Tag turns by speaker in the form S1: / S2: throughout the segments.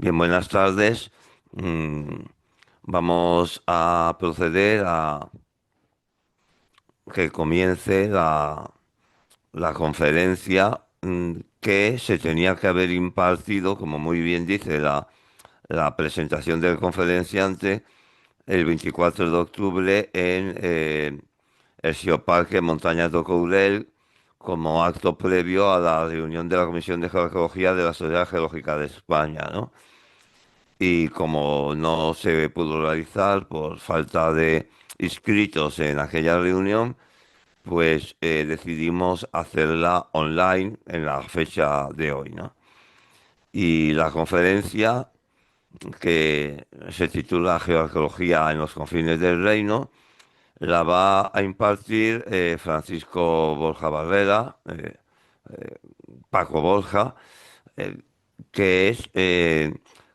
S1: Bien, buenas tardes. Mm, Vamos a proceder a que comience la conferencia que se tenía que haber impartido, como muy bien dice la presentación del conferenciante, el 24 de octubre en el Geoparque Montañas do Courel, como acto previo a la reunión de la Comisión de Geología de la Sociedad Geológica de España, ¿no? Y como no se pudo realizar por falta de inscritos en aquella reunión, pues decidimos hacerla online en la fecha de hoy, ¿no? Y la conferencia, que se titula Geoarqueología en los confines del reino, la va a impartir Francisco Borja Barrera, Paco Borja, eh, que es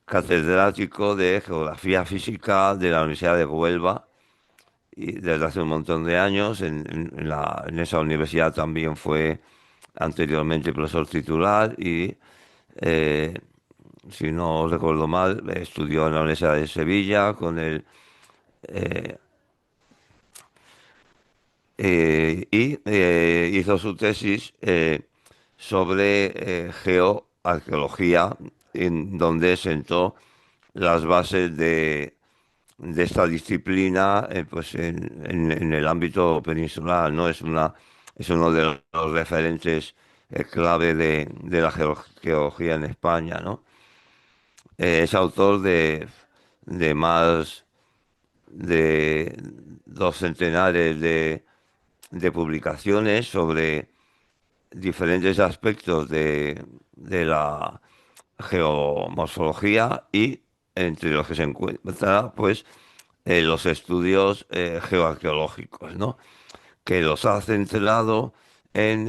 S1: catedrático de Geografía Física de la Universidad de Huelva y desde hace un montón de años. En esa universidad también fue anteriormente profesor titular y, eh, si no recuerdo mal, estudió en la Universidad de Sevilla con el, hizo su tesis sobre geoarqueología, en donde sentó las bases de esta disciplina pues en el ámbito peninsular, ¿no? Es uno de los referentes clave de la geología en España, ¿no? Es autor de más de dos centenares de publicaciones sobre diferentes aspectos de la geomorfología y entre los que se encuentra pues los estudios geoarqueológicos, ¿no? Que los ha centrado en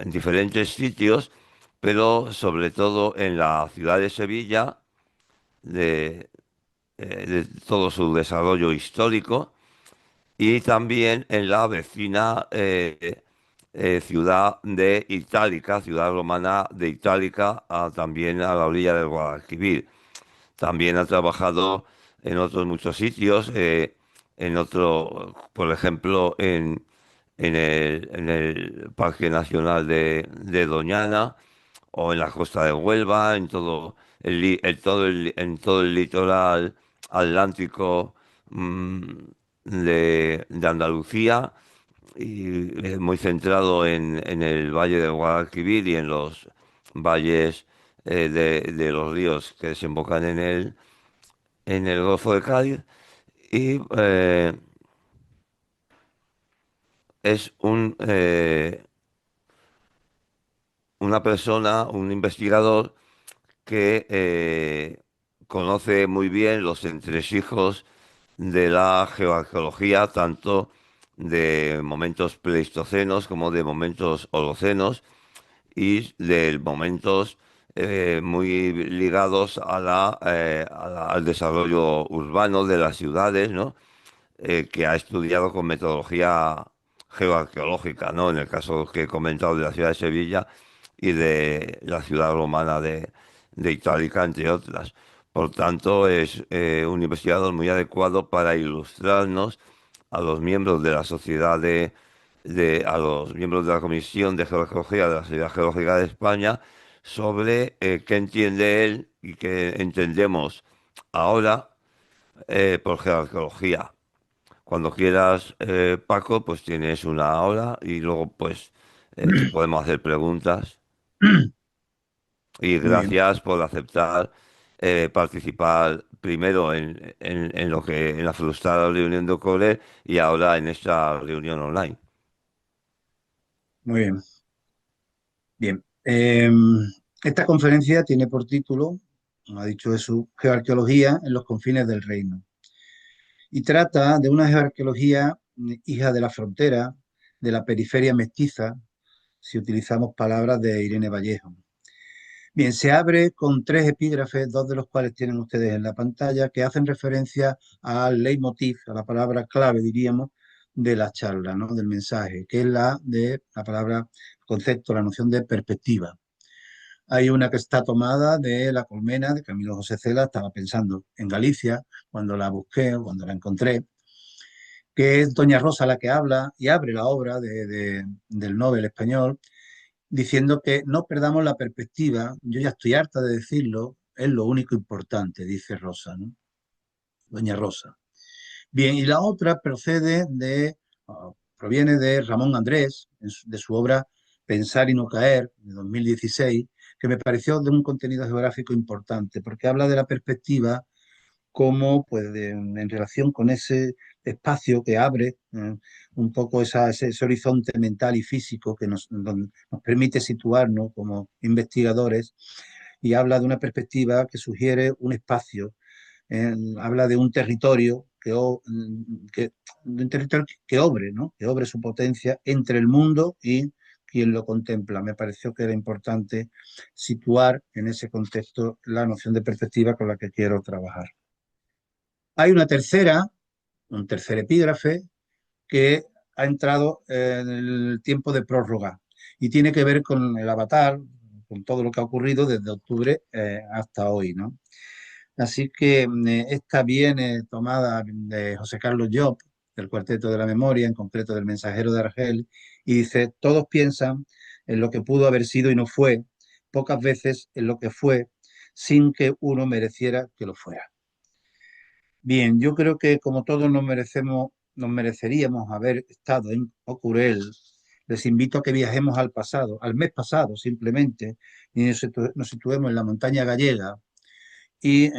S1: diferentes sitios, pero sobre todo en la ciudad de Sevilla, de, de todo su desarrollo histórico y también en la vecina ciudad de Itálica, ciudad romana de Itálica, también a la orilla del Guadalquivir. También ha trabajado en otros muchos sitios, en otro, por ejemplo, en el Parque Nacional de Doñana o en la costa de Huelva, en todo en todo el litoral atlántico mm, de Andalucía y muy centrado en el Valle del Guadalquivir y en los valles de los ríos que desembocan en el Golfo de Cádiz. Y es una persona, un investigador que conoce muy bien los entresijos de la geoarqueología, tanto de momentos pleistocenos como de momentos holocenos y de momentos muy ligados a al desarrollo urbano de las ciudades, ¿no? Que ha estudiado con metodología geoarqueológica, ¿no? En el caso que he comentado de la ciudad de Sevilla y de la ciudad romana de Itálica, entre otras. Por tanto, es un investigador muy adecuado para ilustrarnos a los miembros de la sociedad a los miembros de la Comisión de Geología de la Sociedad Geológica de España sobre qué entiende él y qué entendemos ahora por geoarqueología. Cuando quieras, Paco, pues tienes una hora y luego pues te podemos hacer preguntas. Y
S2: Muy bien,
S1: gracias por aceptar participar primero en lo que en la frustrada reunión de Core y ahora en esta reunión online.
S2: muy bien. Bien. Esta conferencia tiene por título, como ha dicho Jesús, Geoarqueología en los confines del reino. Y trata de una geoarqueología hija de la frontera, de la periferia mestiza, si utilizamos palabras de Irene Vallejo. Bien, se abre con tres epígrafes, dos de los cuales tienen ustedes en la pantalla, que hacen referencia al leitmotiv, a la palabra clave, diríamos, de la charla, ¿no? Del mensaje, que es la de la palabra concepto, la noción de perspectiva. Hay una que está tomada de La Colmena, de Camilo José Cela, estaba pensando en Galicia, cuando la busqué, o cuando la encontré, que es Doña Rosa la que habla y abre la obra del Nobel español, diciendo que no perdamos la perspectiva, yo ya estoy harta de decirlo, es lo único importante, dice Rosa, ¿no? Doña Rosa. Bien, y la otra proviene de Ramón Andrés, de su obra Pensar y no caer, de 2016, que me pareció de un contenido geográfico importante, porque habla de la perspectiva como, pues, en relación con ese espacio que abre un poco ese horizonte mental y físico que nos permite situarnos como investigadores, y habla de una perspectiva que sugiere un espacio, habla de un territorio de un territorio que obre, ¿no? Que obre su potencia entre el mundo y quien lo contempla. Me pareció que era importante situar en ese contexto la noción de perspectiva con la que quiero trabajar. Hay un tercer epígrafe que ha entrado en el tiempo de prórroga y tiene que ver con el Avatar, con todo lo que ha ocurrido desde octubre hasta hoy, ¿no? Así que esta viene tomada de José Carlos Job, del Cuarteto de la Memoria, en concreto del Mensajero de Argel, y dice: todos piensan en lo que pudo haber sido y no fue, pocas veces en lo que fue, sin que uno mereciera que lo fuera. Bien, yo creo que como todos nos mereceríamos haber estado en Ocurel, les invito a que viajemos al pasado, al mes pasado simplemente, y nos situemos en la montaña gallega, y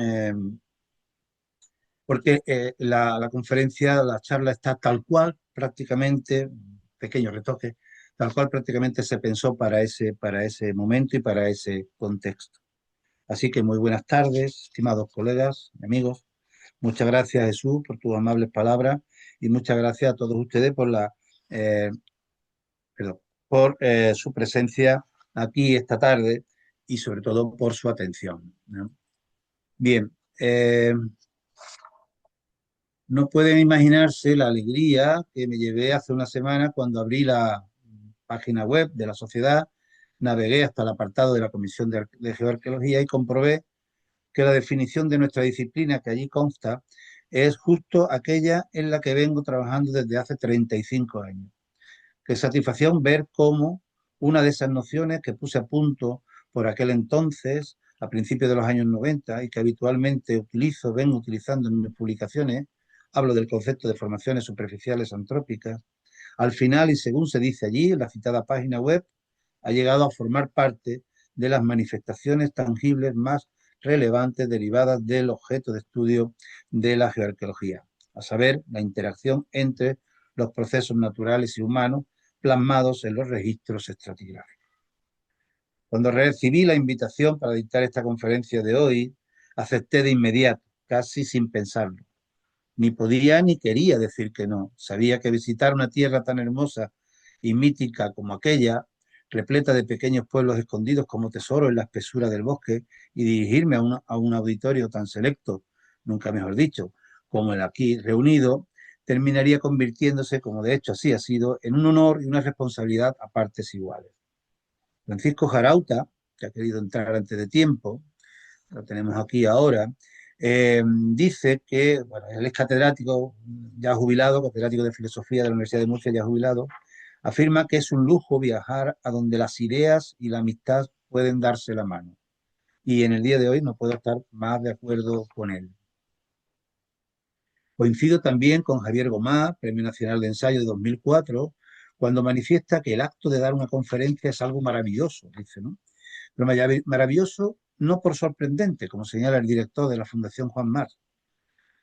S2: porque la conferencia, la charla está tal cual prácticamente, pequeños retoques, tal cual prácticamente se pensó para ese momento y para ese contexto. Así que muy buenas tardes, estimados colegas, amigos. Muchas gracias, Jesús, por tus amables palabras, y muchas gracias a todos ustedes eh, perdón, por su presencia aquí esta tarde y sobre todo por su atención, ¿no? Bien, no pueden imaginarse la alegría que me llevé hace una semana cuando abrí la página web de la sociedad, navegué hasta el apartado de la Comisión de Geoarqueología y comprobé que la definición de nuestra disciplina que allí consta es justo aquella en la que vengo trabajando desde hace 35 años. Qué satisfacción ver cómo una de esas nociones que puse a punto por aquel entonces, a principios de los años 90, y que habitualmente vengo utilizando en mis publicaciones, hablo del concepto de formaciones superficiales antrópicas, al final, y según se dice allí, en la citada página web, ha llegado a formar parte de las manifestaciones tangibles más relevantes derivadas del objeto de estudio de la geoarqueología, a saber, la interacción entre los procesos naturales y humanos plasmados en los registros estratigráficos. Cuando recibí la invitación para dictar esta conferencia de hoy, acepté de inmediato, casi sin pensarlo. Ni podía ni quería decir que no. Sabía que visitar una tierra tan hermosa y mítica como aquella, repleta de pequeños pueblos escondidos como tesoros en la espesura del bosque, y dirigirme a un auditorio tan selecto, nunca mejor dicho, como el aquí reunido, terminaría convirtiéndose, como de hecho así ha sido, en un honor y una responsabilidad a partes iguales. Francisco Jarauta, que ha querido entrar antes de tiempo, lo tenemos aquí ahora, dice que, bueno, él es catedrático ya jubilado, catedrático de filosofía de la Universidad de Murcia ya jubilado, afirma que es un lujo viajar a donde las ideas y la amistad pueden darse la mano. Y en el día de hoy no puedo estar más de acuerdo con él. Coincido también con Javier Gomá, Premio Nacional de Ensayo de 2004, cuando manifiesta que el acto de dar una conferencia es algo maravilloso, dice, ¿no? Pero maravilloso no por sorprendente, como señala el director de la Fundación Juan March,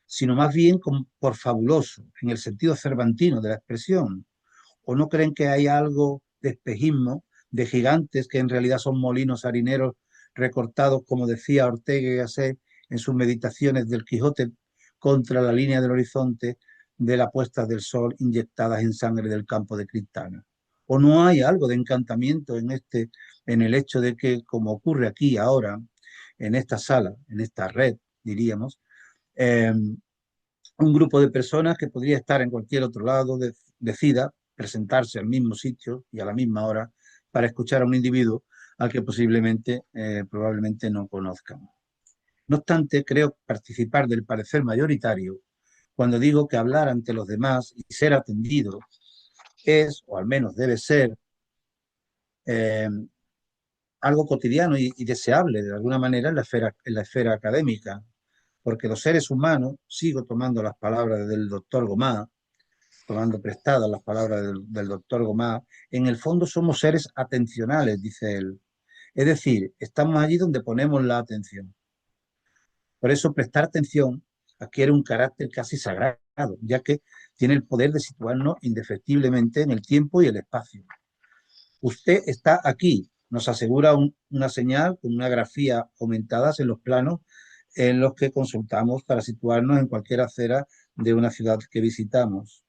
S2: sino más bien por fabuloso, en el sentido cervantino de la expresión. ¿O no creen que hay algo de espejismo, de gigantes que en realidad son molinos harineros recortados, como decía Ortega y Gasset en sus meditaciones del Quijote, contra la línea del horizonte de la puesta del sol inyectadas en sangre del campo de Cristana? ¿O no hay algo de encantamiento en el hecho de que, como ocurre aquí ahora, en esta sala, en esta red, diríamos, eh, un grupo de personas que podría estar en cualquier otro lado decida presentarse al mismo sitio y a la misma hora para escuchar a un individuo al que posiblemente, probablemente no conozcan. No obstante, creo participar del parecer mayoritario cuando digo que hablar ante los demás y ser atendido es, o al menos debe ser, eh, algo cotidiano y deseable de alguna manera en la esfera académica, porque los seres humanos, sigo tomando las palabras del doctor Gomá, tomando prestadas las palabras del doctor Gomá, en el fondo somos seres atencionales, dice él. Es decir, estamos allí donde ponemos la atención. Por eso prestar atención adquiere un carácter casi sagrado, ya que tiene el poder de situarnos indefectiblemente en el tiempo y el espacio. Usted está aquí, nos asegura una señal con una grafía aumentadas en los planos en los que consultamos para situarnos en cualquier acera de una ciudad que visitamos.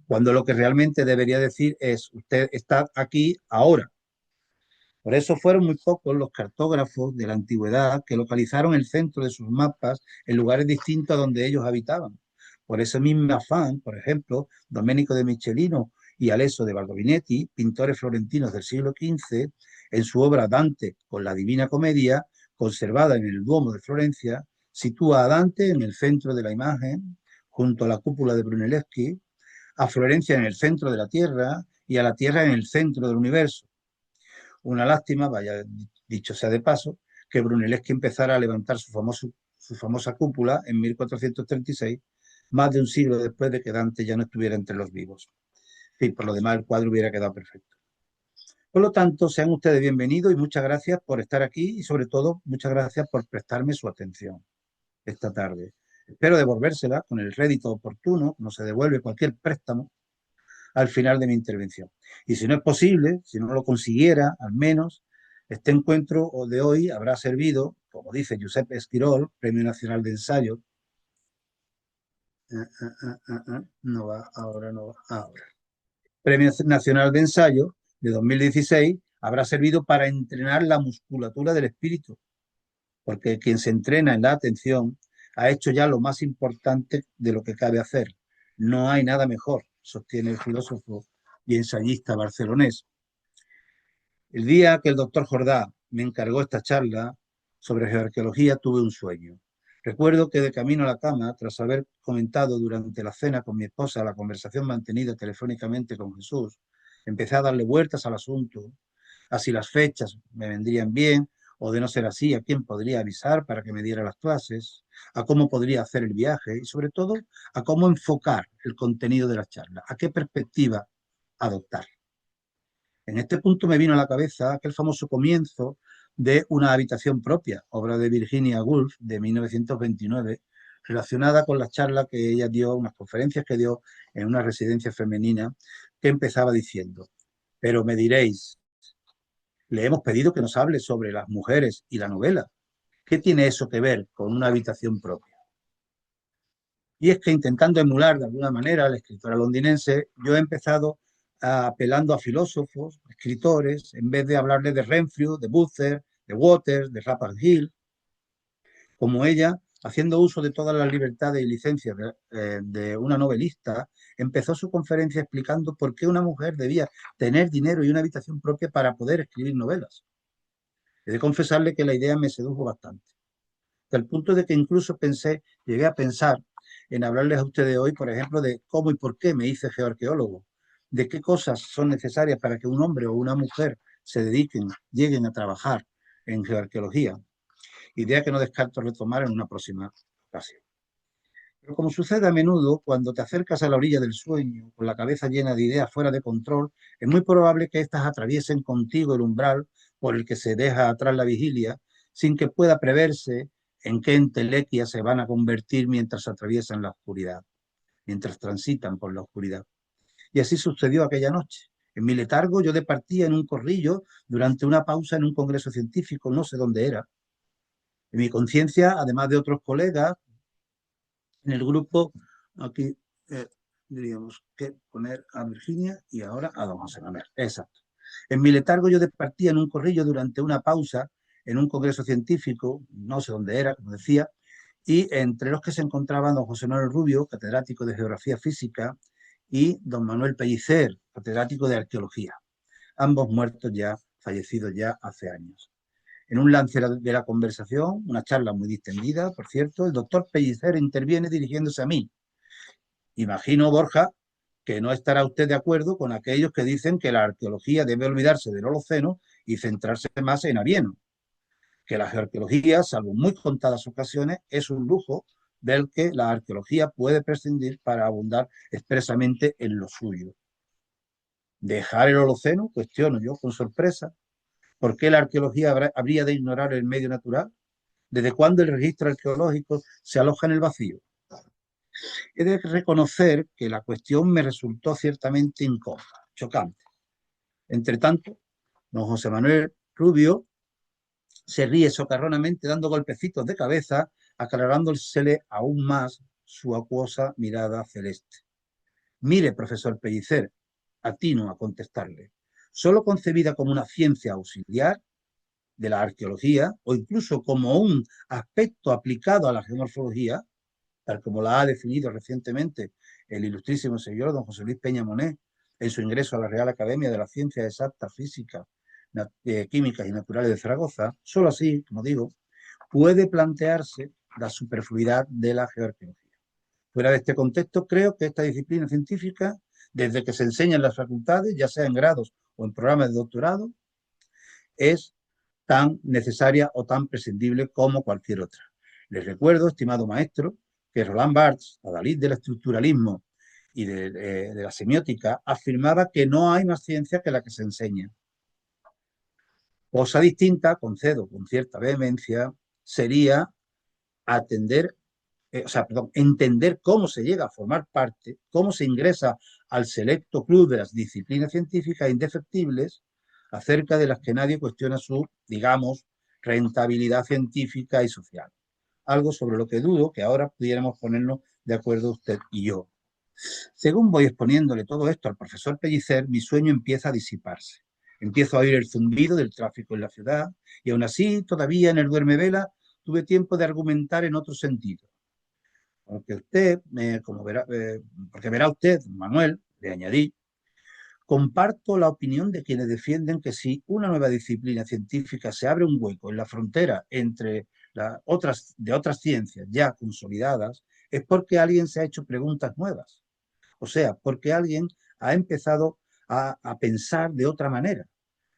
S2: Cuando lo que realmente debería decir es, usted está aquí ahora. Por eso fueron muy pocos los cartógrafos de la antigüedad que localizaron el centro de sus mapas en lugares distintos a donde ellos habitaban. Por ese mismo afán, por ejemplo, Domenico de Michelino y Alesso de Baldovinetti, pintores florentinos del siglo XV, en su obra Dante con la Divina Comedia, conservada en el Duomo de Florencia, sitúa a Dante en el centro de la imagen, junto a la cúpula de Brunelleschi, a Florencia en el centro de la Tierra y a la Tierra en el centro del universo. Una lástima, vaya dicho sea de paso, que Brunelleschi empezara a levantar su famosa cúpula en 1436, más de un siglo después de que Dante ya no estuviera entre los vivos. Sí, por lo demás el cuadro hubiera quedado perfecto. Por lo tanto, sean ustedes bienvenidos y muchas gracias por estar aquí y sobre todo muchas gracias por prestarme su atención esta tarde. Espero devolvérsela con el rédito oportuno, como se devuelve cualquier préstamo, al final de mi intervención. Y si no es posible, si no lo consiguiera, al menos este encuentro de hoy habrá servido, como dice Josep Esquirol, Premio Nacional de Ensayo. No va, ahora no va, ahora. Premio Nacional de Ensayo de 2016 habrá servido para entrenar la musculatura del espíritu, porque quien se entrena en la atención ha hecho ya lo más importante de lo que cabe hacer. No hay nada mejor, sostiene el filósofo y ensayista barcelonés. El día que el doctor Jordá me encargó esta charla sobre geoarqueología, tuve un sueño. Recuerdo que de camino a la cama, tras haber comentado durante la cena con mi esposa la conversación mantenida telefónicamente con Jesús, empecé a darle vueltas al asunto, a si las fechas me vendrían bien, o de no ser así, a quién podría avisar para que me diera las clases, a cómo podría hacer el viaje y sobre todo a cómo enfocar el contenido de la charla, a qué perspectiva adoptar. En este punto me vino a la cabeza aquel famoso comienzo de Una habitación propia, obra de Virginia Woolf de 1929, relacionada con la charla que ella dio, unas conferencias que dio en una residencia femenina, que empezaba diciendo, pero me diréis, le hemos pedido que nos hable sobre las mujeres y la novela. ¿Qué tiene eso que ver con una habitación propia? Y es que intentando emular de alguna manera a la escritora londinense, yo he empezado apelando a filósofos, escritores, en vez de hablarles de Renfrew, de Butler, de Waters, de Rapaz Hill, como ella, haciendo uso de todas las libertades y licencias de una novelista, empezó su conferencia explicando por qué una mujer debía tener dinero y una habitación propia para poder escribir novelas. He de confesarle que la idea me sedujo bastante, hasta el punto de que incluso llegué a pensar en hablarles a ustedes hoy, por ejemplo, de cómo y por qué me hice geoarqueólogo, de qué cosas son necesarias para que un hombre o una mujer se dediquen, lleguen a trabajar en geoarqueología, idea que no descarto retomar en una próxima ocasión. Pero como sucede a menudo, cuando te acercas a la orilla del sueño, con la cabeza llena de ideas fuera de control, es muy probable que éstas atraviesen contigo el umbral por el que se deja atrás la vigilia, sin que pueda preverse en qué entelequias se van a convertir mientras atraviesan la oscuridad, mientras transitan por la oscuridad. Y así sucedió aquella noche. En mi letargo yo departía en un corrillo durante una pausa en un congreso científico, no sé dónde era. En mi conciencia, además de otros colegas, en el grupo, aquí diríamos que poner a Virginia y ahora a don José Manuel. Exacto. En mi letargo yo departía en un corrillo durante una pausa en un congreso científico, no sé dónde era, como decía, y entre los que se encontraban don José Manuel Rubio, catedrático de Geografía Física, y don Manuel Pellicer, catedrático de Arqueología, ambos muertos ya fallecido ya hace años. En un lance de la conversación, una charla muy distendida, por cierto, el doctor Pellicer interviene dirigiéndose a mí. Imagino, Borja, que no estará usted de acuerdo con aquellos que dicen que la arqueología debe olvidarse del Holoceno y centrarse más en Avieno, que la geoarqueología, salvo muy contadas ocasiones, es un lujo del que la arqueología puede prescindir para abundar expresamente en lo suyo. ¿Dejar el Holoceno? Cuestiono yo con sorpresa. ¿Por qué la arqueología habría de ignorar el medio natural? ¿Desde cuándo el registro arqueológico se aloja en el vacío? He de reconocer que la cuestión me resultó ciertamente incómoda, chocante. Entre tanto, don José Manuel Rubio se ríe socarronamente dando golpecitos de cabeza, aclarándosele aún más su acuosa mirada celeste. Mire, profesor Pellicer, atino a contestarle, solo concebida como una ciencia auxiliar de la arqueología o incluso como un aspecto aplicado a la geomorfología, tal como la ha definido recientemente el ilustrísimo señor don José Luis Peña Monet en su ingreso a la Real Academia de las Ciencias Exactas, Físicas, Químicas y Naturales de Zaragoza, solo así, como digo, puede plantearse la superfluidad de la geoarqueología. Fuera de este contexto, creo que esta disciplina científica, desde que se enseña en las facultades, ya sea en grados o en programas de doctorado, es tan necesaria o tan prescindible como cualquier otra. Les recuerdo, estimado maestro, que Roland Barthes, adalid del estructuralismo y de la semiótica, afirmaba que no hay más ciencia que la que se enseña. Cosa distinta, concedo con cierta vehemencia, sería entender cómo se llega a formar parte, cómo se ingresa al selecto club de las disciplinas científicas indefectibles, acerca de las que nadie cuestiona su, digamos, rentabilidad científica y social. Algo sobre lo que dudo que ahora pudiéramos ponernos de acuerdo usted y yo. Según voy exponiéndole todo esto al profesor Pellicer, mi sueño empieza a disiparse. Empiezo a oír el zumbido del tráfico en la ciudad y aún así, todavía en el duermevela, tuve tiempo de argumentar en otro sentido. Porque usted, porque verá usted, Manuel, le añadí, comparto la opinión de quienes defienden que si una nueva disciplina científica se abre un hueco en la frontera entre otras ciencias ya consolidadas, es porque alguien se ha hecho preguntas nuevas. O sea, porque alguien ha empezado a pensar de otra manera.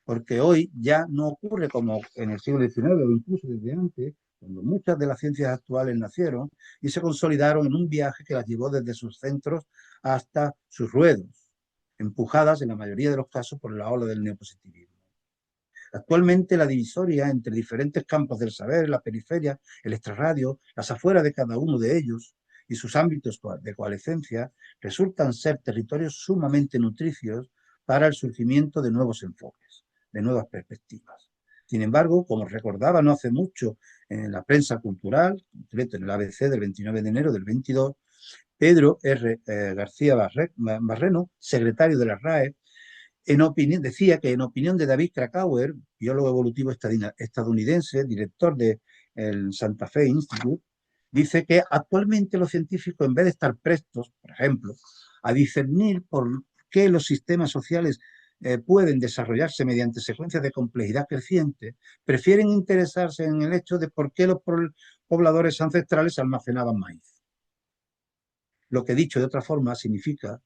S2: Porque hoy ya no ocurre como en el siglo XIX o incluso desde antes, cuando muchas de las ciencias actuales nacieron y se consolidaron en un viaje que las llevó desde sus centros hasta sus ruedos, empujadas en la mayoría de los casos por la ola del neopositivismo. Actualmente la divisoria entre diferentes campos del saber, la periferia, el extrarradio, las afueras de cada uno de ellos y sus ámbitos de coalescencia resultan ser territorios sumamente nutricios para el surgimiento de nuevos enfoques, de nuevas perspectivas. Sin embargo, como recordaba no hace mucho en la prensa cultural, en concreto en el ABC del 29 de enero del 22, Pedro R. García Barreno, secretario de la RAE, decía que en opinión de David Krakauer, biólogo evolutivo estadounidense, director del Santa Fe Institute, dice que actualmente los científicos, en vez de estar prestos, por ejemplo, a discernir por qué los sistemas sociales pueden desarrollarse mediante secuencias de complejidad creciente, prefieren interesarse en el hecho de por qué los pobladores ancestrales almacenaban maíz. Lo que dicho de otra forma significa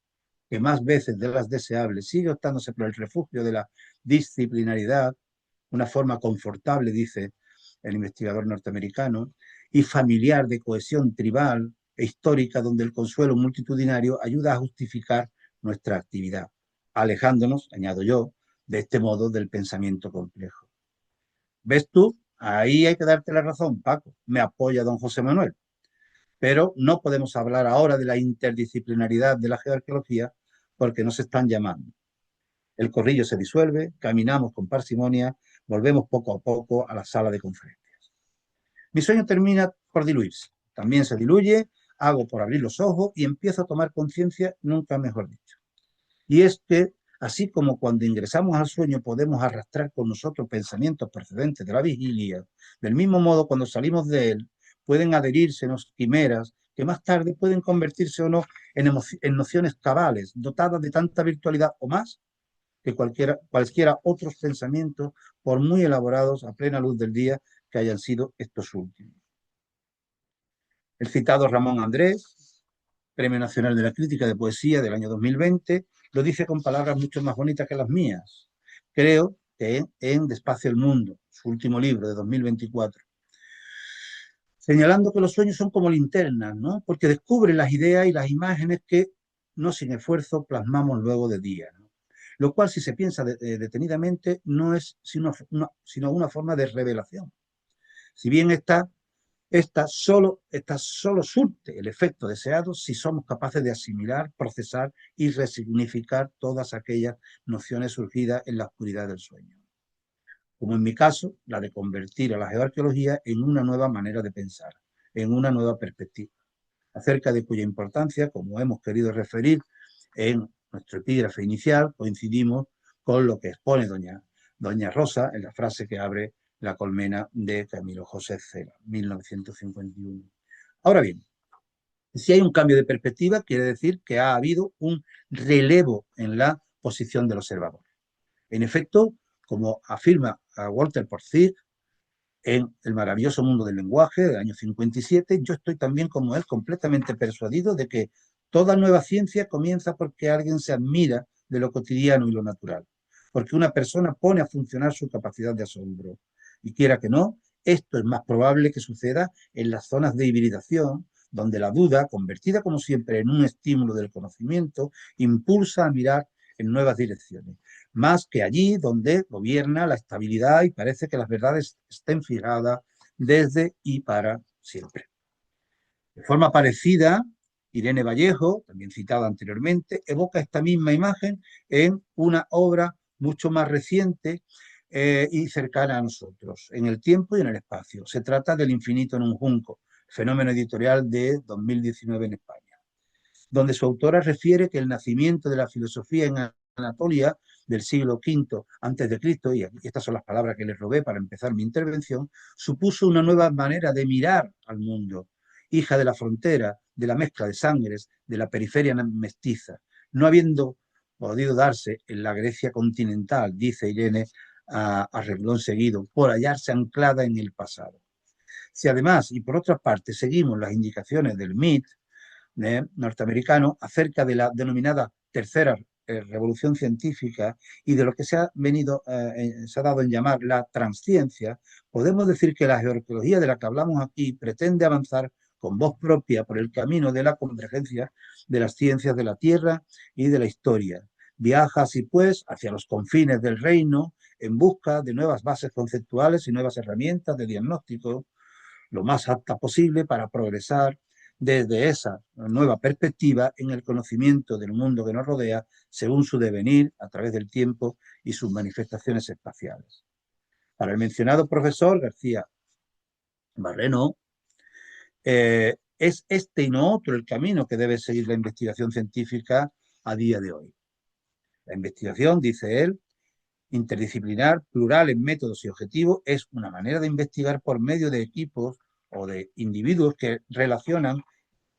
S2: que más veces de las deseables sigue optándose por el refugio de la disciplinaridad, una forma confortable, dice el investigador norteamericano, y familiar de cohesión tribal e histórica, donde el consuelo multitudinario ayuda a justificar nuestra actividad, alejándonos, añado yo, de este modo del pensamiento complejo. ¿Ves tú? Ahí hay que darte la razón, Paco. Me apoya don José Manuel. Pero no podemos hablar ahora de la interdisciplinaridad de la geoarqueología porque nos están llamando. El corrillo se disuelve, caminamos con parsimonia, volvemos poco a poco a la sala de conferencias. Mi sueño termina por diluirse, también se diluye, hago por abrir los ojos y empiezo a tomar conciencia, nunca mejor dicho. Y es que, así como cuando ingresamos al sueño podemos arrastrar con nosotros pensamientos procedentes de la vigilia, del mismo modo cuando salimos de él pueden adherírsenos quimeras que más tarde pueden convertirse o no en nociones cabales, dotadas de tanta virtualidad o más, que cualesquiera otros pensamientos, por muy elaborados a plena luz del día que hayan sido estos últimos. El citado Ramón Andrés, Premio Nacional de la Crítica de Poesía del año 2020, lo dice con palabras mucho más bonitas que las mías. Creo que en Despacio el Mundo, su último libro de 2024, señalando que los sueños son como linternas, ¿no? Porque descubren las ideas y las imágenes que no sin esfuerzo plasmamos luego de día, ¿no? Lo cual, si se piensa detenidamente, no es sino una forma de revelación. Si bien esta solo surte el efecto deseado si somos capaces de asimilar, procesar y resignificar todas aquellas nociones surgidas en la oscuridad del sueño. Como en mi caso, la de convertir a la geoarqueología en una nueva manera de pensar, en una nueva perspectiva, acerca de cuya importancia, como hemos querido referir en nuestro epígrafe inicial, coincidimos con lo que expone doña Rosa en la frase que abre La colmena de Camilo José Cela, 1951. Ahora bien, si hay un cambio de perspectiva, quiere decir que ha habido un relevo en la posición del observador. En efecto, como afirma Walter Porcig en El maravilloso mundo del lenguaje, del año 57, yo estoy también como él completamente persuadido de que toda nueva ciencia comienza porque alguien se admira de lo cotidiano y lo natural, porque una persona pone a funcionar su capacidad de asombro. Y quiera que no, esto es más probable que suceda en las zonas de hibridación, donde la duda, convertida como siempre en un estímulo del conocimiento, impulsa a mirar en nuevas direcciones, más que allí donde gobierna la estabilidad y parece que las verdades estén fijadas desde y para siempre. De forma parecida, Irene Vallejo, también citada anteriormente, evoca esta misma imagen en una obra mucho más reciente y cercana a nosotros, en el tiempo y en el espacio. Se trata del Infinito en un junco, fenómeno editorial de 2019 en España, donde su autora refiere que el nacimiento de la filosofía en Anatolia del siglo V antes de Cristo, y estas son las palabras que les robé para empezar mi intervención, supuso una nueva manera de mirar al mundo, hija de la frontera, de la mezcla de sangres, de la periferia mestiza, no habiendo podido darse en la Grecia continental, dice Irene a renglón seguido, por hallarse anclada en el pasado. Si además, y por otra parte, seguimos las indicaciones del MIT, norteamericano, acerca de la denominada tercera revolución científica y de lo que se ha dado en llamar la transciencia, podemos decir que la geoarqueología de la que hablamos aquí pretende avanzar con voz propia por el camino de la convergencia de las ciencias de la Tierra y de la historia. Viaja así pues hacia los confines del reino en busca de nuevas bases conceptuales y nuevas herramientas de diagnóstico lo más apta posible para progresar desde esa nueva perspectiva en el conocimiento del mundo que nos rodea según su devenir a través del tiempo y sus manifestaciones espaciales. Para el mencionado profesor García Barreno, es este y no otro el camino que debe seguir la investigación científica a día de hoy. La investigación, dice él, interdisciplinar, plural en métodos y objetivos, es una manera de investigar por medio de equipos o de individuos que relacionan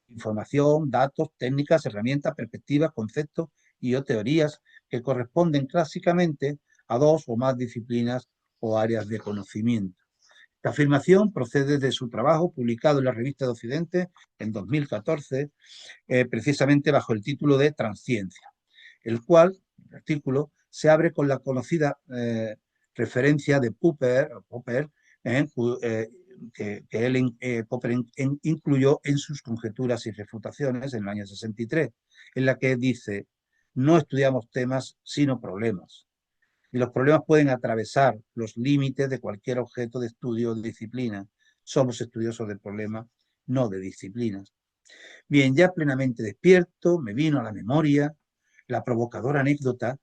S2: información, datos, técnicas, herramientas, perspectivas, conceptos y o teorías que corresponden clásicamente a dos o más disciplinas o áreas de conocimiento. Esta afirmación procede de su trabajo publicado en la Revista de Occidente en 2014, precisamente bajo el título de Transciencia, el cual, el artículo, se abre con la conocida referencia de Popper, Popper incluyó en sus conjeturas y refutaciones en el año 63, en la que dice, no estudiamos temas sino problemas, y los problemas pueden atravesar los límites de cualquier objeto de estudio o de disciplina. Somos estudiosos de problemas, no de disciplinas. Bien, ya plenamente despierto, me vino a la memoria la provocadora anécdota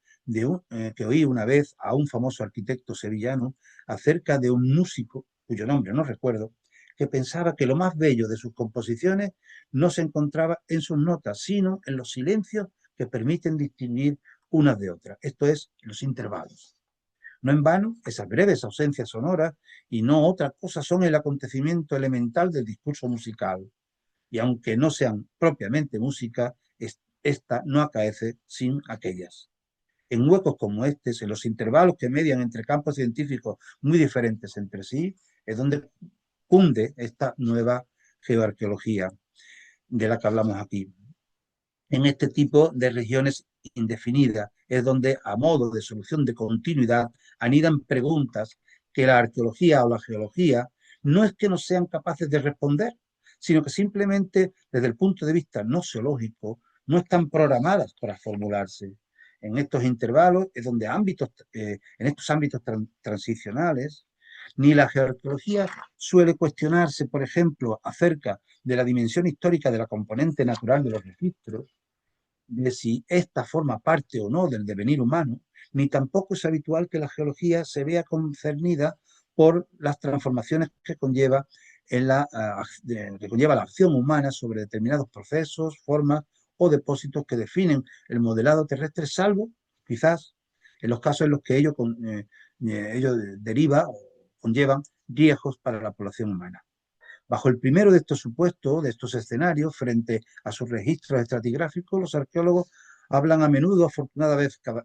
S2: que oí una vez a un famoso arquitecto sevillano acerca de un músico, cuyo nombre no recuerdo, que pensaba que lo más bello de sus composiciones no se encontraba en sus notas, sino en los silencios que permiten distinguir unas de otras, esto es, los intervalos. No en vano, esas breves ausencias sonoras y no otra cosa son el acontecimiento elemental del discurso musical, y aunque no sean propiamente música, esta no acaece sin aquellas. en huecos como este, en los intervalos que median entre campos científicos muy diferentes entre sí, es donde cunde esta nueva geoarqueología de la que hablamos aquí. En este tipo de regiones indefinidas es donde, a modo de solución de continuidad, anidan preguntas que la arqueología o la geología no es que no sean capaces de responder, sino que simplemente desde el punto de vista no geológico no están programadas para formularse. En estos intervalos es donde en estos ámbitos transicionales, ni la geoarqueología suele cuestionarse, por ejemplo, acerca de la dimensión histórica de la componente natural de los registros, de si esta forma parte o no del devenir humano, ni tampoco es habitual que la geología se vea concernida por las transformaciones que conlleva, que conlleva la acción humana sobre determinados procesos, formas o depósitos que definen el modelado terrestre, salvo quizás en los casos en los que ello deriva o conllevan riesgos para la población humana. Bajo el primero de estos supuestos, de estos escenarios, frente a sus registros estratigráficos, los arqueólogos hablan a menudo,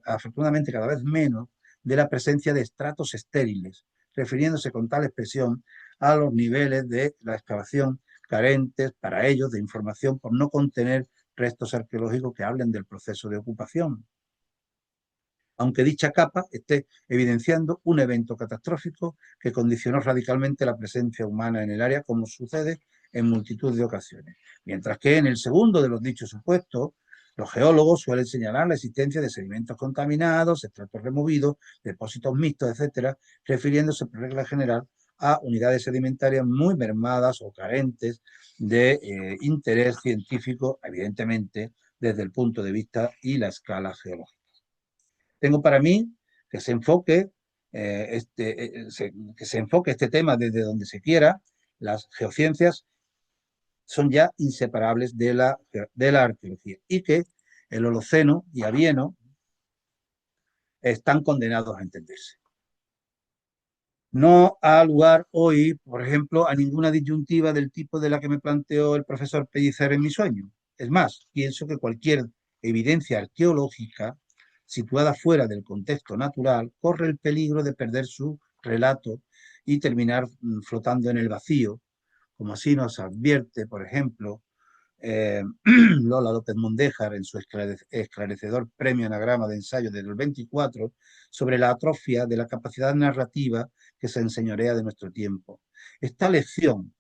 S2: afortunadamente cada vez menos, de la presencia de estratos estériles, refiriéndose con tal expresión a los niveles de la excavación carentes para ellos de información por no contener restos arqueológicos que hablen del proceso de ocupación, aunque dicha capa esté evidenciando un evento catastrófico que condicionó radicalmente la presencia humana en el área, como sucede en multitud de ocasiones. Mientras que en el segundo de los dichos supuestos, los geólogos suelen señalar la existencia de sedimentos contaminados, estratos removidos, depósitos mixtos, etcétera, refiriéndose por regla general a unidades sedimentarias muy mermadas o carentes de interés científico, evidentemente, desde el punto de vista y la escala geológica. Tengo para mí que que se enfoque este tema desde donde se quiera. Las geociencias son ya inseparables de la arqueología y que el Holoceno y Avieno están condenados a entenderse. No ha lugar hoy, por ejemplo, a ninguna disyuntiva del tipo de la que me planteó el profesor Pellicer en mi sueño. Es más, pienso que cualquier evidencia arqueológica situada fuera del contexto natural corre el peligro de perder su relato y terminar flotando en el vacío, como así nos advierte, por ejemplo, Lola López Mundéjar en su esclarecedor premio Anagrama de ensayo del 24 sobre la atrofia de la capacidad narrativa que se enseñorea de nuestro tiempo. Esta lección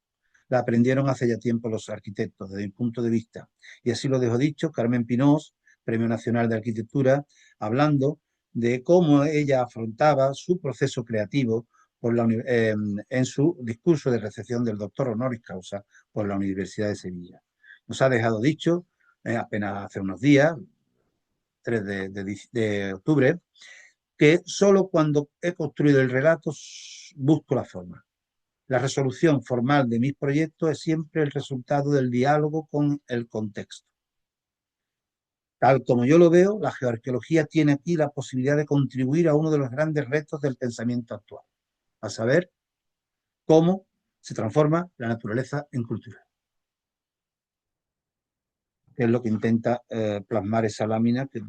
S2: la aprendieron hace ya tiempo los arquitectos, desde mi punto de vista, y así lo dejó dicho Carmen Pinós, Premio Nacional de Arquitectura, hablando de cómo ella afrontaba su proceso creativo en su discurso de recepción del doctor honoris causa por la Universidad de Sevilla. Nos ha dejado dicho, apenas hace unos días, 3 de octubre, que solo cuando he construido el relato busco la forma. La resolución formal de mis proyectos es siempre el resultado del diálogo con el contexto. Tal como yo lo veo, la geoarqueología tiene aquí la posibilidad de contribuir a uno de los grandes retos del pensamiento actual, a saber cómo se transforma la naturaleza en cultura, que es lo que intenta plasmar esa lámina que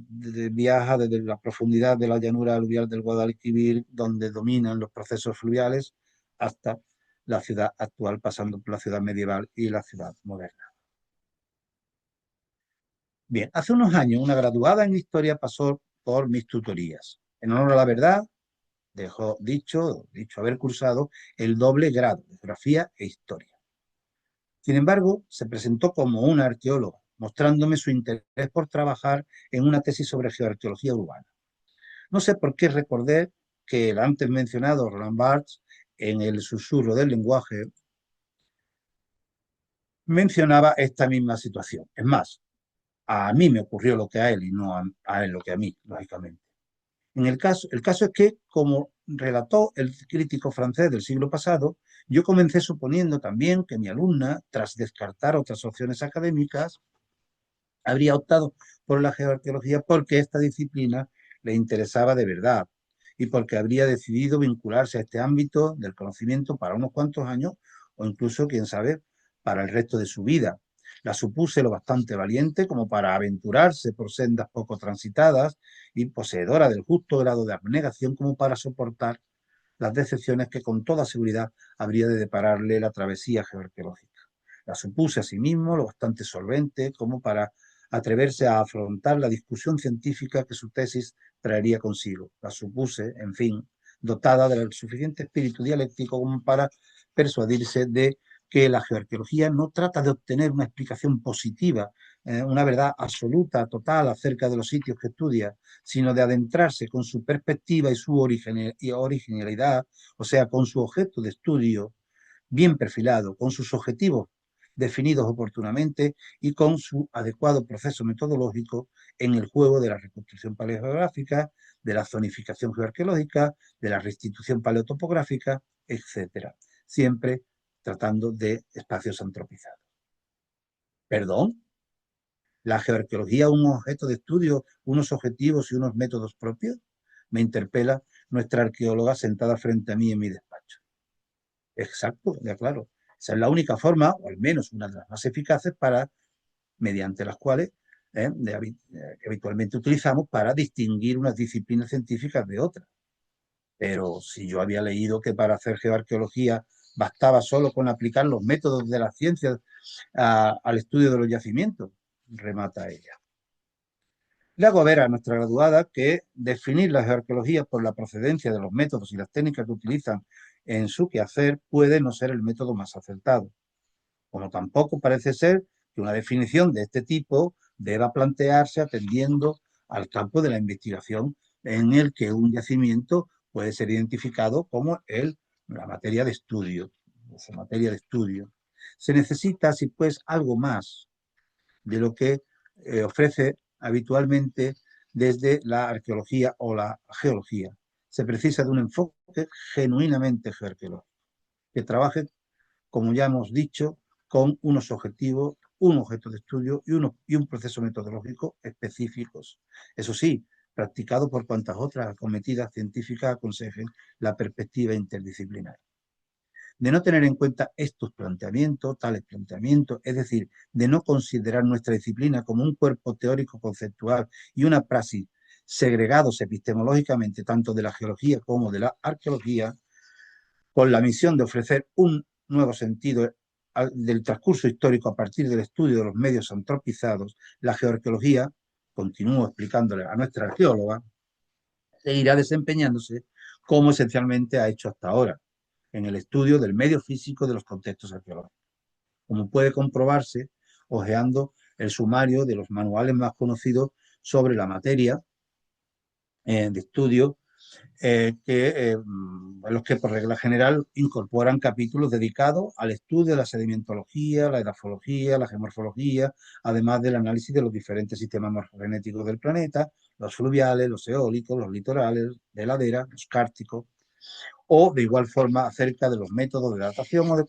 S2: viaja desde la profundidad de la llanura aluvial del Guadalquivir, donde dominan los procesos fluviales, hasta la ciudad actual, pasando por la ciudad medieval y la ciudad moderna. Bien, hace unos años una graduada en historia pasó por mis tutorías. En honor a la verdad, dejó dicho haber cursado el doble grado de geografía e historia. Sin embargo, se presentó como una arqueóloga, mostrándome su interés por trabajar en una tesis sobre geoarqueología urbana. No sé por qué recordé que el antes mencionado Roland Barthes, en El susurro del lenguaje, mencionaba esta misma situación. Es más, a mí me ocurrió lo que a él y no a él lo que a mí, lógicamente. El caso es que, como relató el crítico francés del siglo pasado, yo comencé suponiendo también que mi alumna, tras descartar otras opciones académicas, habría optado por la geoarqueología porque esta disciplina le interesaba de verdad y porque habría decidido vincularse a este ámbito del conocimiento para unos cuantos años o incluso, quién sabe, para el resto de su vida. La supuse lo bastante valiente como para aventurarse por sendas poco transitadas y poseedora del justo grado de abnegación como para soportar las decepciones que con toda seguridad habría de depararle la travesía geoarqueológica. La supuse asimismo lo bastante solvente como para atreverse a afrontar la discusión científica que su tesis traería consigo. La supuse, en fin, dotada del suficiente espíritu dialéctico como para persuadirse de que la geoarqueología no trata de obtener una explicación positiva, una verdad absoluta, total acerca de los sitios que estudia, sino de adentrarse con su perspectiva y su originalidad, o sea, con su objeto de estudio bien perfilado, con sus objetivos definidos oportunamente y con su adecuado proceso metodológico en el juego de la reconstrucción paleogeográfica, de la zonificación geoarqueológica, de la restitución paleotopográfica, etcétera. Siempre tratando de espacios antropizados. ¿Perdón? ¿La geoarqueología un objeto de estudio, unos objetivos y unos métodos propios? Me interpela nuestra arqueóloga sentada frente a mí en mi despacho. Exacto, ya claro. Esa es la única forma, o al menos una de las más eficaces, mediante las cuales que habitualmente utilizamos para distinguir unas disciplinas científicas de otras. Pero si yo había leído que para hacer geoarqueología bastaba solo con aplicar los métodos de las ciencias al estudio de los yacimientos, remata ella. Le hago ver a nuestra graduada que definir la geoarqueología por la procedencia de los métodos y las técnicas que utilizan en su quehacer puede no ser el método más acertado, como tampoco parece ser que una definición de este tipo deba plantearse atendiendo al campo de la investigación en el que un yacimiento puede ser identificado como la materia de estudio. Esa materia de estudio. Se necesita, así pues, algo más de lo que ofrece habitualmente desde la arqueología o la geología. Se precisa de un enfoque genuinamente geoarqueológico, que trabaje, como ya hemos dicho, con unos objetivos, un objeto de estudio y un proceso metodológico específicos. Eso sí, practicado por cuantas otras acometidas científicas aconsejen la perspectiva interdisciplinar. De no tener en cuenta estos planteamientos, tales planteamientos, es decir, de no considerar nuestra disciplina como un cuerpo teórico conceptual y una praxis segregados epistemológicamente tanto de la geología como de la arqueología, con la misión de ofrecer un nuevo sentido del transcurso histórico a partir del estudio de los medios antropizados, la geoarqueología, continúo explicándole a nuestra arqueóloga, seguirá desempeñándose como esencialmente ha hecho hasta ahora, en el estudio del medio físico de los contextos arqueológicos, como puede comprobarse hojeando el sumario de los manuales más conocidos sobre la materia de estudio, los que por regla general incorporan capítulos dedicados al estudio de la sedimentología, la edafología, la geomorfología, además del análisis de los diferentes sistemas morfogenéticos del planeta, los fluviales, los eólicos, los litorales, de ladera, los cárticos, o de igual forma acerca de los métodos de datación o de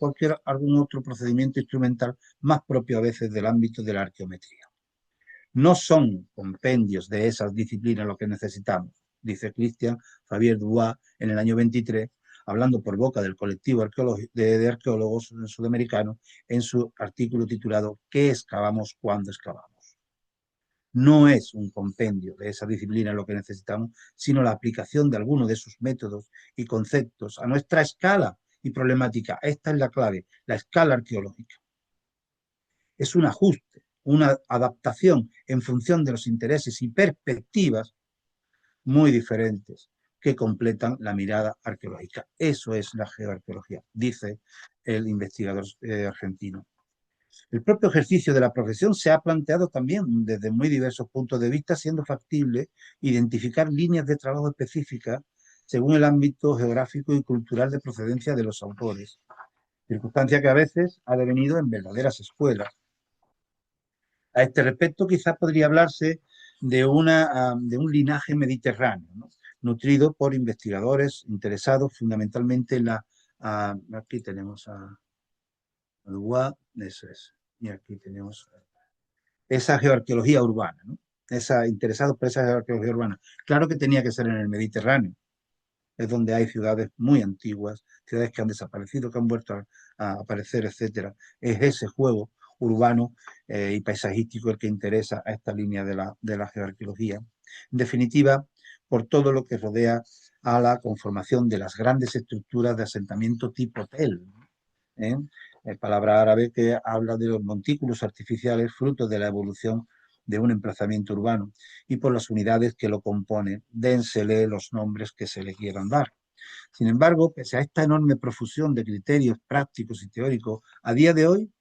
S2: algún otro procedimiento instrumental más propio a veces del ámbito de la arqueometría. No son compendios de esas disciplinas lo que necesitamos, dice Christian Javier Dubois en el año 23, hablando por boca del colectivo de arqueólogos sudamericanos en su artículo titulado ¿Qué excavamos cuando excavamos? No es un compendio de esa disciplina lo que necesitamos, sino la aplicación de algunos de sus métodos y conceptos a nuestra escala y problemática. Esta es la clave, la escala arqueológica. Es un ajuste, una adaptación en función de los intereses y perspectivas muy diferentes que completan la mirada arqueológica. Eso es la geoarqueología, dice el investigador argentino. El propio ejercicio de la profesión se ha planteado también desde muy diversos puntos de vista, siendo factible identificar líneas de trabajo específicas según el ámbito geográfico y cultural de procedencia de los autores, circunstancia que a veces ha devenido en verdaderas escuelas. A este respecto, quizás podría hablarse de un linaje mediterráneo, ¿no? Nutrido por investigadores interesados fundamentalmente en aquí tenemos a Uruguay, eso es, y aquí tenemos esa geoarqueología urbana, ¿no? Interesados por esa geoarqueología urbana. Claro que tenía que ser en el Mediterráneo, es donde hay ciudades muy antiguas, ciudades que han desaparecido, que han vuelto a aparecer, etcétera. Es ese juego urbano y paisajístico el que interesa a esta línea de la geoarqueología. En definitiva, por todo lo que rodea a la conformación de las grandes estructuras de asentamiento tipo hotel, ¿eh? Palabra árabe que habla de los montículos artificiales fruto de la evolución de un emplazamiento urbano y por las unidades que lo componen, dénsele los nombres que se le quieran dar. Sin embargo, pese a esta enorme profusión de criterios prácticos y teóricos, a día de hoy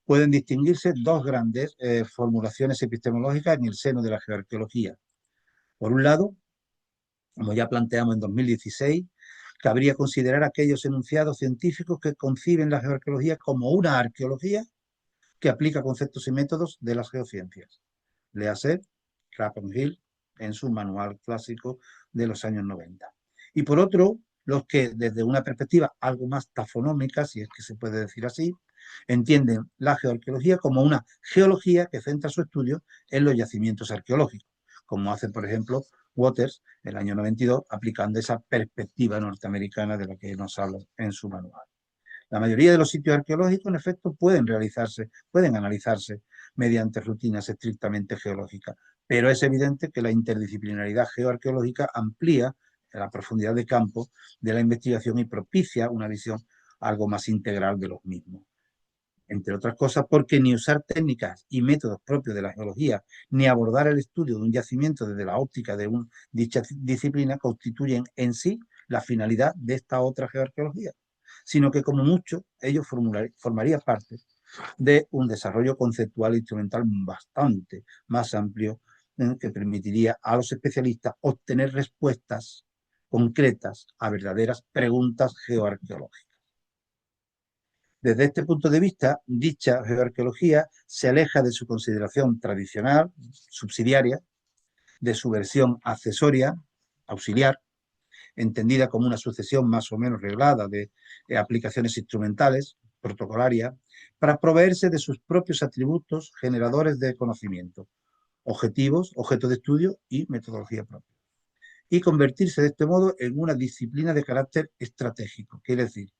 S2: pueden distinguirse dos grandes formulaciones epistemológicas en el seno de la geoarqueología. Por un lado, como ya planteamos en 2016, cabría considerar aquellos enunciados científicos que conciben la geoarqueología como una arqueología que aplica conceptos y métodos de las geociencias. Léase Rappenhill en su manual clásico de los años 90. Y por otro, los que desde una perspectiva algo más tafonómica, si es que se puede decir así, entienden la geoarqueología como una geología que centra su estudio en los yacimientos arqueológicos, como hace, por ejemplo, Waters en el año 92, aplicando esa perspectiva norteamericana de la que nos habla en su manual. La mayoría de los sitios arqueológicos, en efecto, pueden analizarse mediante rutinas estrictamente geológicas, pero es evidente que la interdisciplinaridad geoarqueológica amplía la profundidad de campo de la investigación y propicia una visión algo más integral de los mismos. Entre otras cosas porque ni usar técnicas y métodos propios de la geología, ni abordar el estudio de un yacimiento desde la óptica de dicha disciplina constituyen en sí la finalidad de esta otra geoarqueología, sino que como mucho ello formaría parte de un desarrollo conceptual e instrumental bastante más amplio que permitiría a los especialistas obtener respuestas concretas a verdaderas preguntas geoarqueológicas. Desde este punto de vista, dicha geoarqueología se aleja de su consideración tradicional, subsidiaria, de su versión accesoria, auxiliar, entendida como una sucesión más o menos reglada de aplicaciones instrumentales, protocolarias, para proveerse de sus propios atributos generadores de conocimiento, objetivos, objeto de estudio y metodología propia. Y convertirse de este modo en una disciplina de carácter estratégico, quiere decir,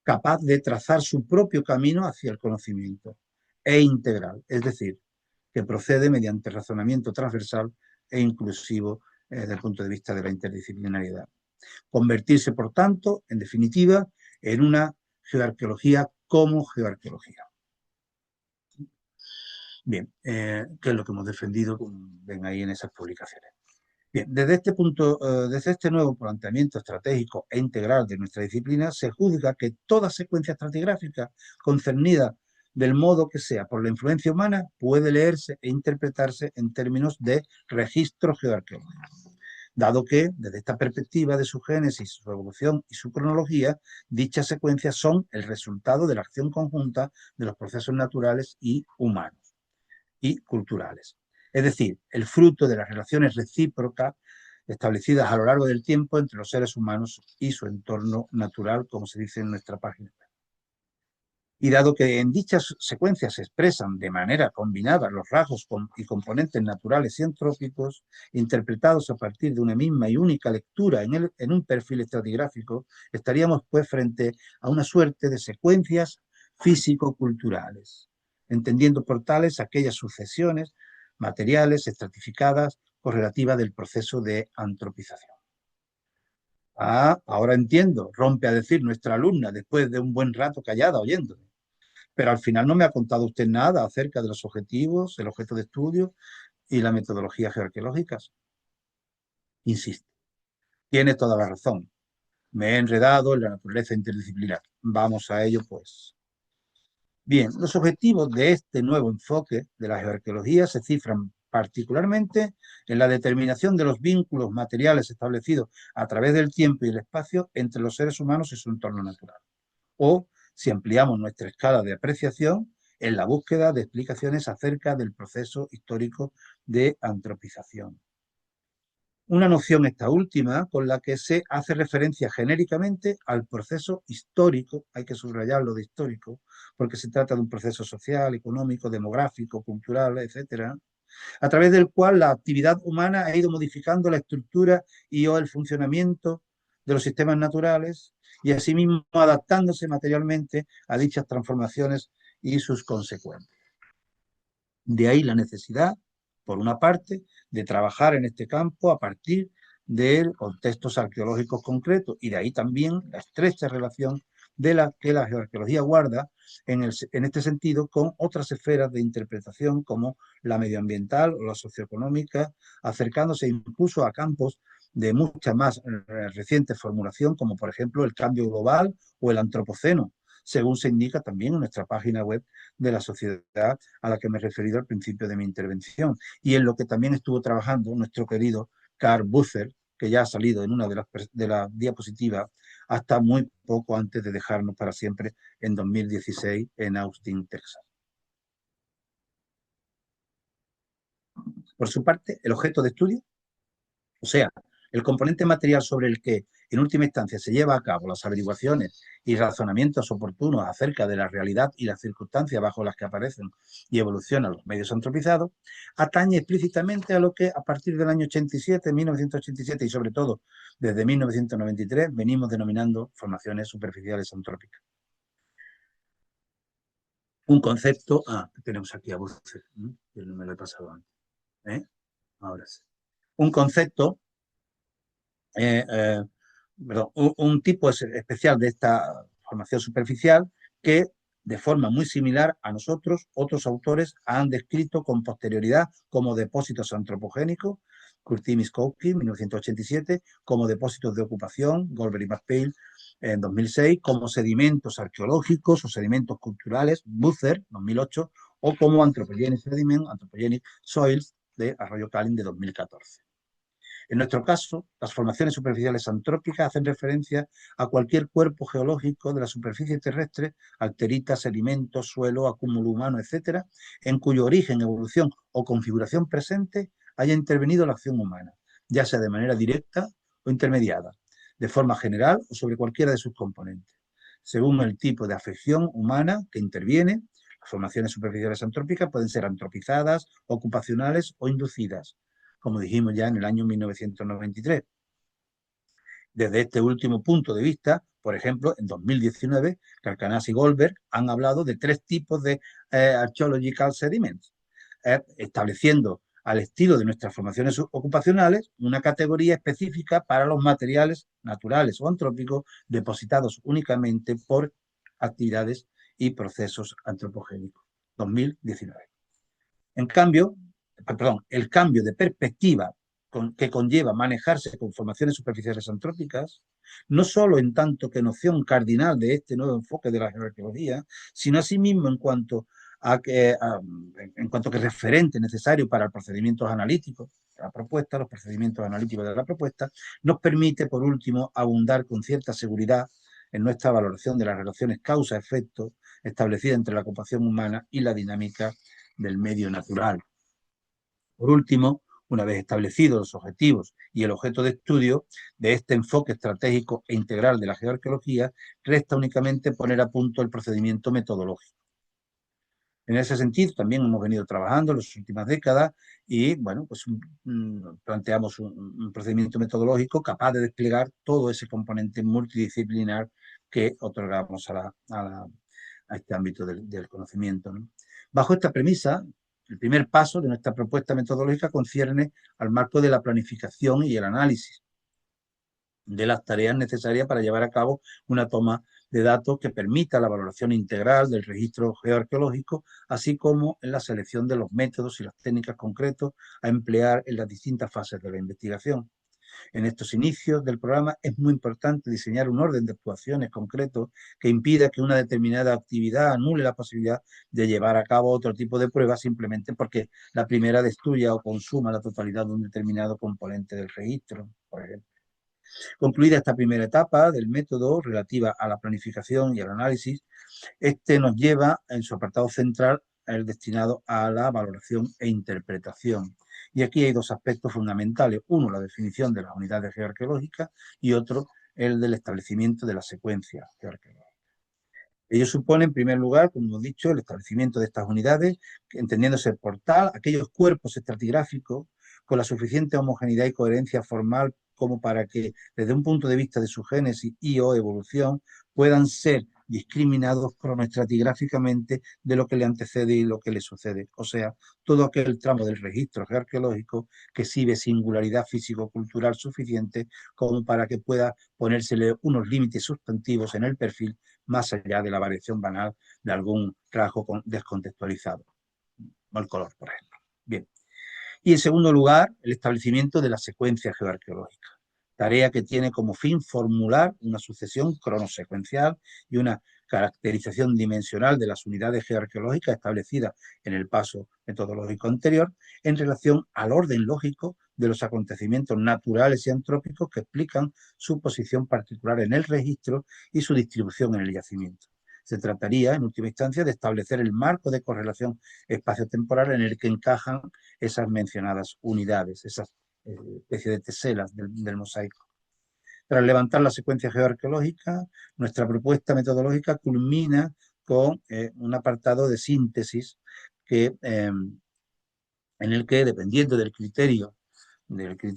S2: capaz de trazar su propio camino hacia el conocimiento e integral, es decir, que procede mediante razonamiento transversal e inclusivo desde el punto de vista de la interdisciplinariedad. Convertirse, por tanto, en definitiva, en una geoarqueología como geoarqueología. Bien, ¿qué es lo que hemos defendido? Ven ahí en esas publicaciones. Bien, desde este punto, desde este nuevo planteamiento estratégico e integral de nuestra disciplina, se juzga que toda secuencia estratigráfica concernida del modo que sea por la influencia humana puede leerse e interpretarse en términos de registro geoarqueológico, dado que, desde esta perspectiva de su génesis, su evolución y su cronología, dichas secuencias son el resultado de la acción conjunta de los procesos naturales y humanos y culturales. Es decir, el fruto de las relaciones recíprocas establecidas a lo largo del tiempo entre los seres humanos y su entorno natural, como se dice en nuestra página. Y dado que en dichas secuencias se expresan de manera combinada los rasgos y componentes naturales y antrópicos, interpretados a partir de una misma y única lectura en un perfil estratigráfico, estaríamos pues frente a una suerte de secuencias físico-culturales, entendiendo por tales aquellas sucesiones materiales estratificadas correlativas del proceso de antropización. Ah, ahora entiendo, rompe a decir nuestra alumna después de un buen rato callada oyéndome. Pero al final no me ha contado usted nada acerca de los objetivos, el objeto de estudio y la metodología geoarqueológicas. Insisto, tiene toda la razón. Me he enredado en la naturaleza interdisciplinar. Vamos a ello, pues. Bien, los objetivos de este nuevo enfoque de la geoarqueología se cifran particularmente en la determinación de los vínculos materiales establecidos a través del tiempo y el espacio entre los seres humanos y su entorno natural. O, si ampliamos nuestra escala de apreciación, en la búsqueda de explicaciones acerca del proceso histórico de antropización. Una noción esta última con la que se hace referencia genéricamente al proceso histórico, hay que subrayarlo de histórico, porque se trata de un proceso social, económico, demográfico, cultural, etcétera, a través del cual la actividad humana ha ido modificando la estructura y o el funcionamiento de los sistemas naturales y asimismo adaptándose materialmente a dichas transformaciones y sus consecuencias. De ahí la necesidad, por una parte, de trabajar en este campo a partir de contextos arqueológicos concretos, y de ahí también la estrecha relación de la que la geoarqueología guarda en este sentido con otras esferas de interpretación como la medioambiental o la socioeconómica, acercándose incluso a campos de mucha más reciente formulación, como por ejemplo el cambio global o el antropoceno, según se indica también en nuestra página web de la sociedad a la que me he referido al principio de mi intervención, y en lo que también estuvo trabajando nuestro querido Carl Busser, que ya ha salido en una de las diapositivas hasta muy poco antes de dejarnos para siempre en 2016 en Austin, Texas. Por su parte, el objeto de estudio, o sea, el componente material sobre el que en última instancia se lleva a cabo las averiguaciones y razonamientos oportunos acerca de la realidad y las circunstancias bajo las que aparecen y evolucionan los medios antropizados, atañe explícitamente a lo que a partir del año 87, 1987 y sobre todo desde 1993 venimos denominando formaciones superficiales antrópicas. Un concepto, tenemos aquí a Busser, que no me lo he pasado antes, ahora sí. Un concepto perdón, un tipo especial de esta formación superficial que de forma muy similar a nosotros, otros autores han descrito con posterioridad como depósitos antropogénicos, Curtin-Miskowski, 1987, como depósitos de ocupación, Goldberg y McPhail, en 2006, como sedimentos arqueológicos o sedimentos culturales, Busser, 2008, o como Anthropogenic Sediment, Anthropogenic Soils, de Arroyo Callin, de 2014. En nuestro caso, las formaciones superficiales antrópicas hacen referencia a cualquier cuerpo geológico de la superficie terrestre, alteritas, sedimentos, suelo, acúmulo humano, etcétera, en cuyo origen, evolución o configuración presente haya intervenido la acción humana, ya sea de manera directa o intermediada, de forma general o sobre cualquiera de sus componentes. Según el tipo de afección humana que interviene, las formaciones superficiales antrópicas pueden ser antropizadas, ocupacionales o inducidas, como dijimos ya en el año 1993. Desde este último punto de vista, por ejemplo, en 2019, Carcanas y Goldberg han hablado de 3 tipos de archaeological sediments, estableciendo al estilo de nuestras formaciones ocupacionales una categoría específica para los materiales naturales o antrópicos depositados únicamente por actividades y procesos antropogénicos. 2019. En cambio, el cambio de perspectiva que conlleva manejarse con formaciones superficiales antrópicas, no solo en tanto que noción cardinal de este nuevo enfoque de la geoarqueología, sino asimismo en cuanto que referente necesario para los procedimientos analíticos de la propuesta, los procedimientos analíticos de la propuesta, nos permite, por último, abundar con cierta seguridad en nuestra valoración de las relaciones causa-efecto establecidas entre la ocupación humana y la dinámica del medio natural. Por último, una vez establecidos los objetivos y el objeto de estudio de este enfoque estratégico e integral de la geoarqueología, resta únicamente poner a punto el procedimiento metodológico. En ese sentido, también hemos venido trabajando en las últimas décadas y, bueno, pues planteamos un procedimiento metodológico capaz de desplegar todo ese componente multidisciplinar que otorgamos a este ámbito del conocimiento, ¿no? Bajo esta premisa, el primer paso de nuestra propuesta metodológica concierne al marco de la planificación y el análisis de las tareas necesarias para llevar a cabo una toma de datos que permita la valoración integral del registro geoarqueológico, así como en la selección de los métodos y las técnicas concretos a emplear en las distintas fases de la investigación. En estos inicios del programa es muy importante diseñar un orden de actuaciones concretos que impida que una determinada actividad anule la posibilidad de llevar a cabo otro tipo de pruebas simplemente porque la primera destruya o consuma la totalidad de un determinado componente del registro, por ejemplo. Concluida esta primera etapa del método relativa a la planificación y al análisis, este nos lleva en su apartado central el destinado a la valoración e interpretación. Y aquí hay 2 aspectos fundamentales. Uno, la definición de las unidades geoarqueológicas y otro, el del establecimiento de la secuencia geoarqueológica. Ello supone, en primer lugar, como hemos dicho, el establecimiento de estas unidades, entendiéndose por tal aquellos cuerpos estratigráficos con la suficiente homogeneidad y coherencia formal como para que, desde un punto de vista de su génesis y o evolución, puedan ser discriminados cronoestratigráficamente de lo que le antecede y lo que le sucede. O sea, todo aquel tramo del registro arqueológico que exhibe singularidad físico-cultural suficiente como para que pueda ponérsele unos límites sustantivos en el perfil más allá de la variación banal de algún rasgo descontextualizado, como el color, por ejemplo. Bien. Y en segundo lugar, el establecimiento de la secuencia geoarqueológica, tarea que tiene como fin formular una sucesión cronosecuencial y una caracterización dimensional de las unidades geoarqueológicas establecidas en el paso metodológico anterior en relación al orden lógico de los acontecimientos naturales y antrópicos que explican su posición particular en el registro y su distribución en el yacimiento. Se trataría, en última instancia, de establecer el marco de correlación espaciotemporal en el que encajan esas mencionadas unidades, esas especie de teselas del mosaico. Tras levantar la secuencia geoarqueológica, nuestra propuesta metodológica culmina con un apartado de síntesis que, en el que, dependiendo del criterio que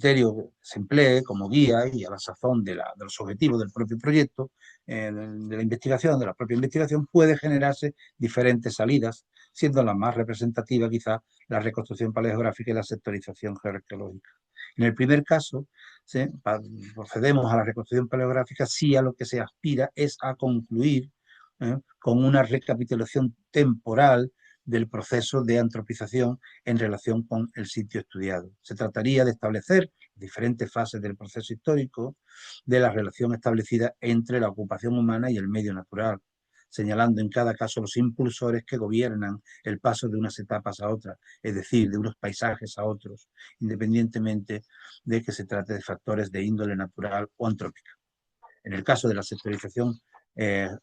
S2: se emplee como guía y a la sazón de los objetivos del propio proyecto, de la investigación, de la propia investigación, puede generarse diferentes salidas, siendo la más representativa quizá la reconstrucción paleográfica y la sectorización geoarqueológica. En el primer caso, ¿sí?, procedemos a la reconstrucción paleográfica si a lo que se aspira es a concluir con una recapitulación temporal del proceso de antropización en relación con el sitio estudiado. Se trataría de establecer diferentes fases del proceso histórico, de la relación establecida entre la ocupación humana y el medio natural, señalando en cada caso los impulsores que gobiernan el paso de unas etapas a otras, es decir, de unos paisajes a otros, independientemente de que se trate de factores de índole natural o antrópica. En el caso de la sectorización,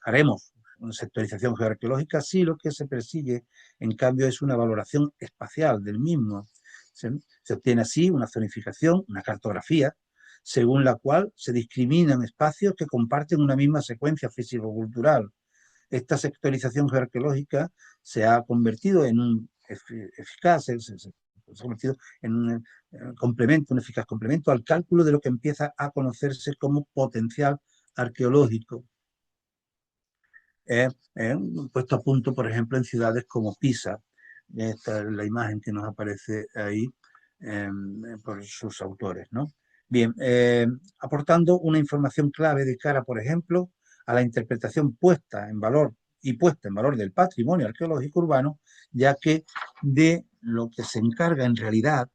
S2: haremos una sectorización geoarqueológica si lo que se persigue, en cambio, es una valoración espacial del mismo. Se obtiene así una zonificación, una cartografía, según la cual se discriminan espacios que comparten una misma secuencia físico-cultural. Esta sectorización geoarqueológica se ha convertido en un eficaz, se ha convertido en un complemento, un eficaz complemento al cálculo de lo que empieza a conocerse como potencial arqueológico, puesto a punto, por ejemplo, en ciudades como Pisa. Esta es la imagen que nos aparece ahí por sus autores, ¿no? Bien, aportando una información clave de cara, por ejemplo, a la interpretación puesta en valor del patrimonio arqueológico urbano, ya que de lo que se encarga en realidad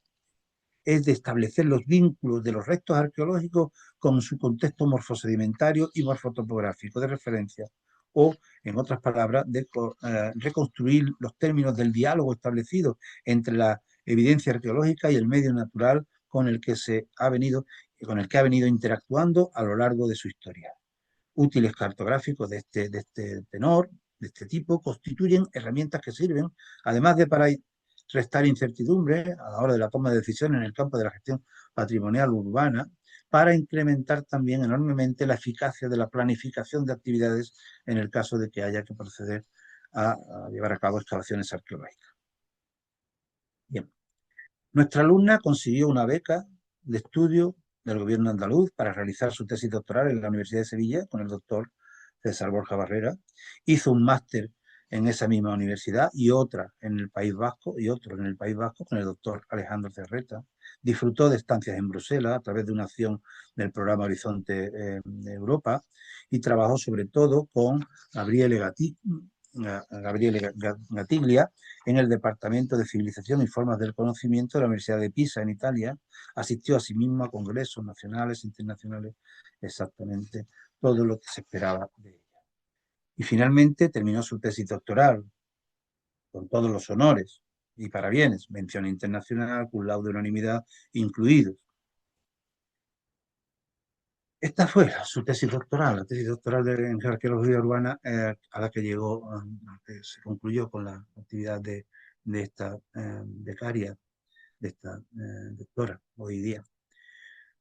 S2: es de establecer los vínculos de los restos arqueológicos con su contexto morfosedimentario y morfotopográfico de referencia, o, en otras palabras, de reconstruir los términos del diálogo establecido entre la evidencia arqueológica y el medio natural con el que ha venido interactuando a lo largo de su historia. Útiles cartográficos de este tenor, de este tipo, constituyen herramientas que sirven, además de para restar incertidumbre a la hora de la toma de decisiones en el campo de la gestión patrimonial urbana, para incrementar también enormemente la eficacia de la planificación de actividades en el caso de que haya que proceder a llevar a cabo excavaciones arqueológicas. Bien. Nuestra alumna consiguió una beca de estudio del gobierno andaluz para realizar su tesis doctoral en la Universidad de Sevilla con el doctor César Borja Barrera. Hizo un máster en esa misma universidad y otro en el País Vasco con el doctor Alejandro Cerreta. Disfrutó de estancias en Bruselas a través de una acción del programa Horizonte Europa y trabajó sobre todo con Gabriele Gatiglia en el Departamento de Civilización y Formas del Conocimiento de la Universidad de Pisa, en Italia. Asistió asimismo a congresos nacionales e internacionales, exactamente todo lo que se esperaba de ella. Y finalmente terminó su tesis doctoral con todos los honores y parabienes, mención internacional, cum laude de unanimidad incluidos. Esta fue su tesis doctoral, la tesis doctoral en arqueología urbana, a la que llegó, que se concluyó con la actividad de esta becaria, de esta doctora hoy día.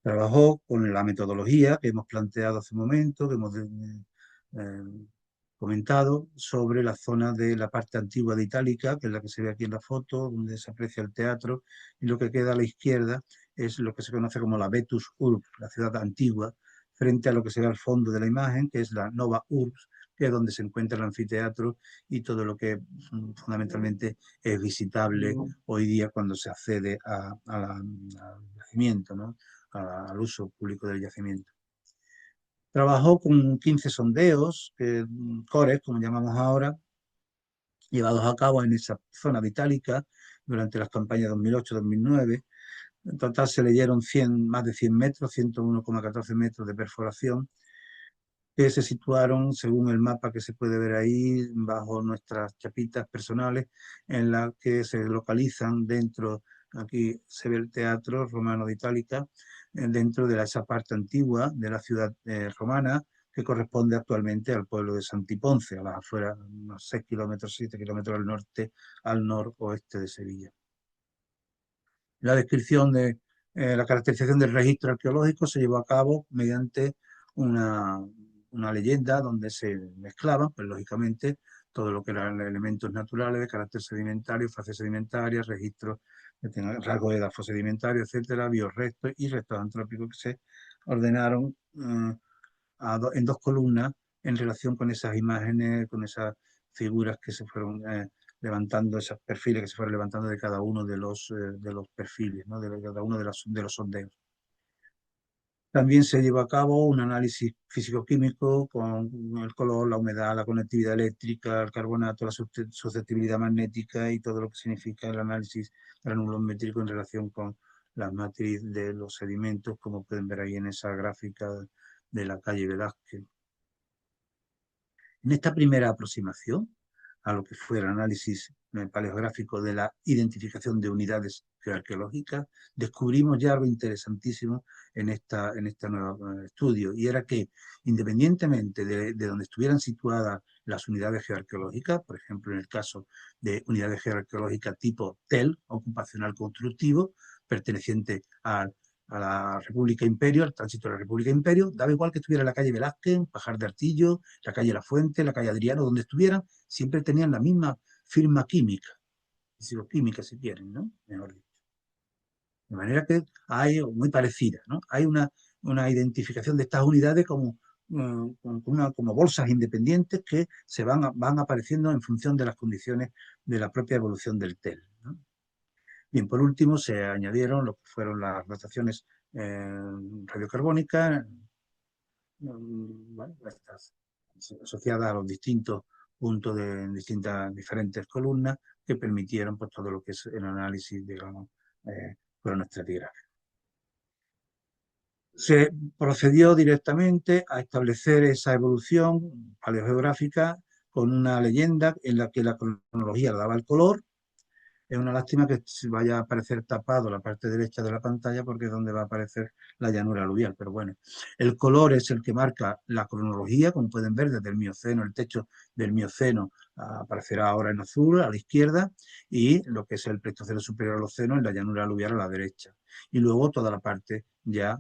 S2: Trabajó con la metodología que hemos planteado hace un momento, que hemos comentado, sobre la zona de la parte antigua de Itálica, que es la que se ve aquí en la foto, donde se aprecia el teatro, y lo que queda a la izquierda es lo que se conoce como la Vetus Urbs, la ciudad antigua, frente a lo que se ve al fondo de la imagen, que es la Nova Urbs, que es donde se encuentra el anfiteatro y todo lo que fundamentalmente es visitable hoy día cuando se accede al yacimiento, ¿no? Al uso público del yacimiento. Trabajó con 15 sondeos, cores, como llamamos ahora, llevados a cabo en esa zona de Itálica durante las campañas 2008-2009. En total se leyeron más de 100 metros, 101,14 metros de perforación, que se situaron, según el mapa que se puede ver ahí, bajo nuestras chapitas personales, en la que se localizan dentro, aquí se ve el Teatro Romano de Itálica, dentro de esa parte antigua de la ciudad romana, que corresponde actualmente al pueblo de Santiponce, a las afueras, unos 6 kilómetros, 7 kilómetros al norte, al noroeste de Sevilla. La descripción de la caracterización del registro arqueológico se llevó a cabo mediante una, una leyenda donde se mezclaban, pues lógicamente, todo lo que eran elementos naturales de carácter sedimentario, fases sedimentarias, registros que tengan rasgos de edafo sedimentario, etcétera, biorestos y restos antrópicos que se ordenaron en dos columnas en relación con esas imágenes, con esas figuras que se fueron levantando, esos perfiles que se fueron levantando de cada uno de los perfiles, ¿no? De cada uno de los sondeos. También se llevó a cabo un análisis físico-químico con el color, la humedad, la conectividad eléctrica, el carbonato, la susceptibilidad magnética y todo lo que significa el análisis granulométrico en relación con la matriz de los sedimentos, como pueden ver ahí en esa gráfica de la calle Velázquez. En esta primera aproximación a lo que fue el análisis paleográfico de la identificación de unidades geoarqueológicas, descubrimos ya algo interesantísimo en este nuevo estudio, y era que independientemente de donde estuvieran situadas las unidades geoarqueológicas, por ejemplo en el caso de unidades geoarqueológicas tipo TEL, ocupacional constructivo, perteneciente a la República Imperio, al tránsito de la República Imperio, daba igual que estuviera en la calle Velázquez, Pajar de Artillo, la calle La Fuente, la calle Adriano, donde estuvieran, siempre tenían la misma firma química, química si quieren, ¿no? Mejor dicho. De manera que hay muy parecida, ¿no? Hay una identificación de estas unidades como, como bolsas independientes que van apareciendo en función de las condiciones de la propia evolución del TEL, ¿no? Bien, por último se añadieron lo que fueron las rotaciones radiocarbónicas, bueno, estas, asociadas a los distintos puntos de distintas diferentes columnas que permitieron pues, todo lo que es el análisis, digamos, cronoestratigráfico. Se procedió directamente a establecer esa evolución paleogeográfica con una leyenda en la que la cronología le daba el color. Es una lástima que vaya a aparecer tapado la parte derecha de la pantalla porque es donde va a aparecer la llanura aluvial. Pero bueno, el color es el que marca la cronología, como pueden ver desde el Mioceno, el techo del Mioceno aparecerá ahora en azul a la izquierda y lo que es el Pleistoceno superior al Océno en la llanura aluvial a la derecha. Y luego toda la parte ya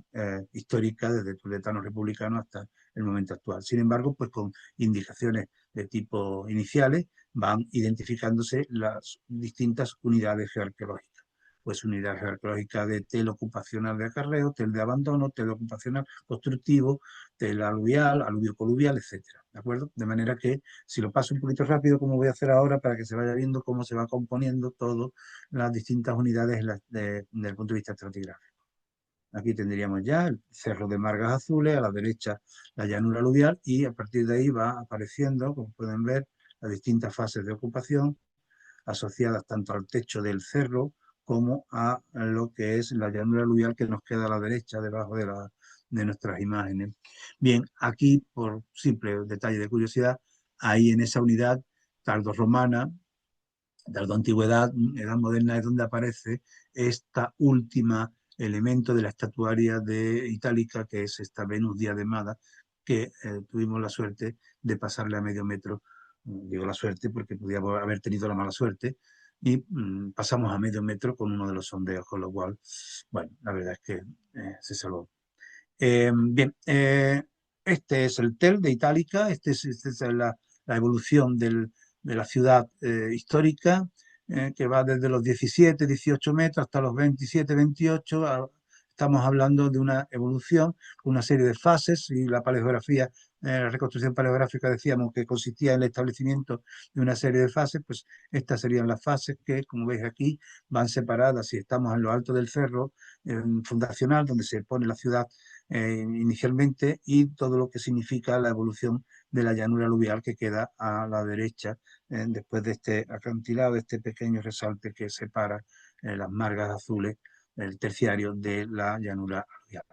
S2: histórica desde el Tuletano republicano hasta el momento actual. Sin embargo, pues con indicaciones de tipo iniciales van identificándose las distintas unidades geoarqueológicas. Pues unidad geoarqueológica de tel ocupacional de acarreo, tel de abandono, tel ocupacional constructivo, tel aluvial, aluvio-coluvial, etcétera. ¿De acuerdo? De manera que, si lo paso un poquito rápido, como voy a hacer ahora, para que se vaya viendo cómo se va componiendo todas las distintas unidades desde el punto de vista estratigráfico. Aquí tendríamos ya el cerro de Margas Azules, a la derecha la llanura aluvial y a partir de ahí va apareciendo, como pueden ver, las distintas fases de ocupación asociadas tanto al techo del cerro como a lo que es la llanura aluvial que nos queda a la derecha debajo de nuestras imágenes. Bien, aquí por simple detalle de curiosidad, ahí en esa unidad tardorromana, tardoantigüedad, edad moderna, es donde aparece esta última elemento de la estatuaria de Itálica, que es esta Venus diademada, que tuvimos la suerte de pasarle a medio metro. Digo la suerte porque podíamos haber tenido la mala suerte, y pasamos a medio metro con uno de los sondeos, con lo cual, bueno, la verdad es que se salvó. Bien, este es el TEL de Itálica, esta es la evolución de la ciudad histórica, que va desde los 17, 18 metros hasta los 27, 28. Estamos hablando de una evolución, una serie de fases, y la paleografía la reconstrucción paleográfica decíamos que consistía en el establecimiento de una serie de fases, pues estas serían las fases que, como veis aquí, van separadas. Si estamos en lo alto del cerro fundacional, donde se pone la ciudad inicialmente, y todo lo que significa la evolución de la llanura aluvial que queda a la derecha, después de este acantilado, este pequeño resalte que separa las margas azules, el terciario, de la llanura aluvial.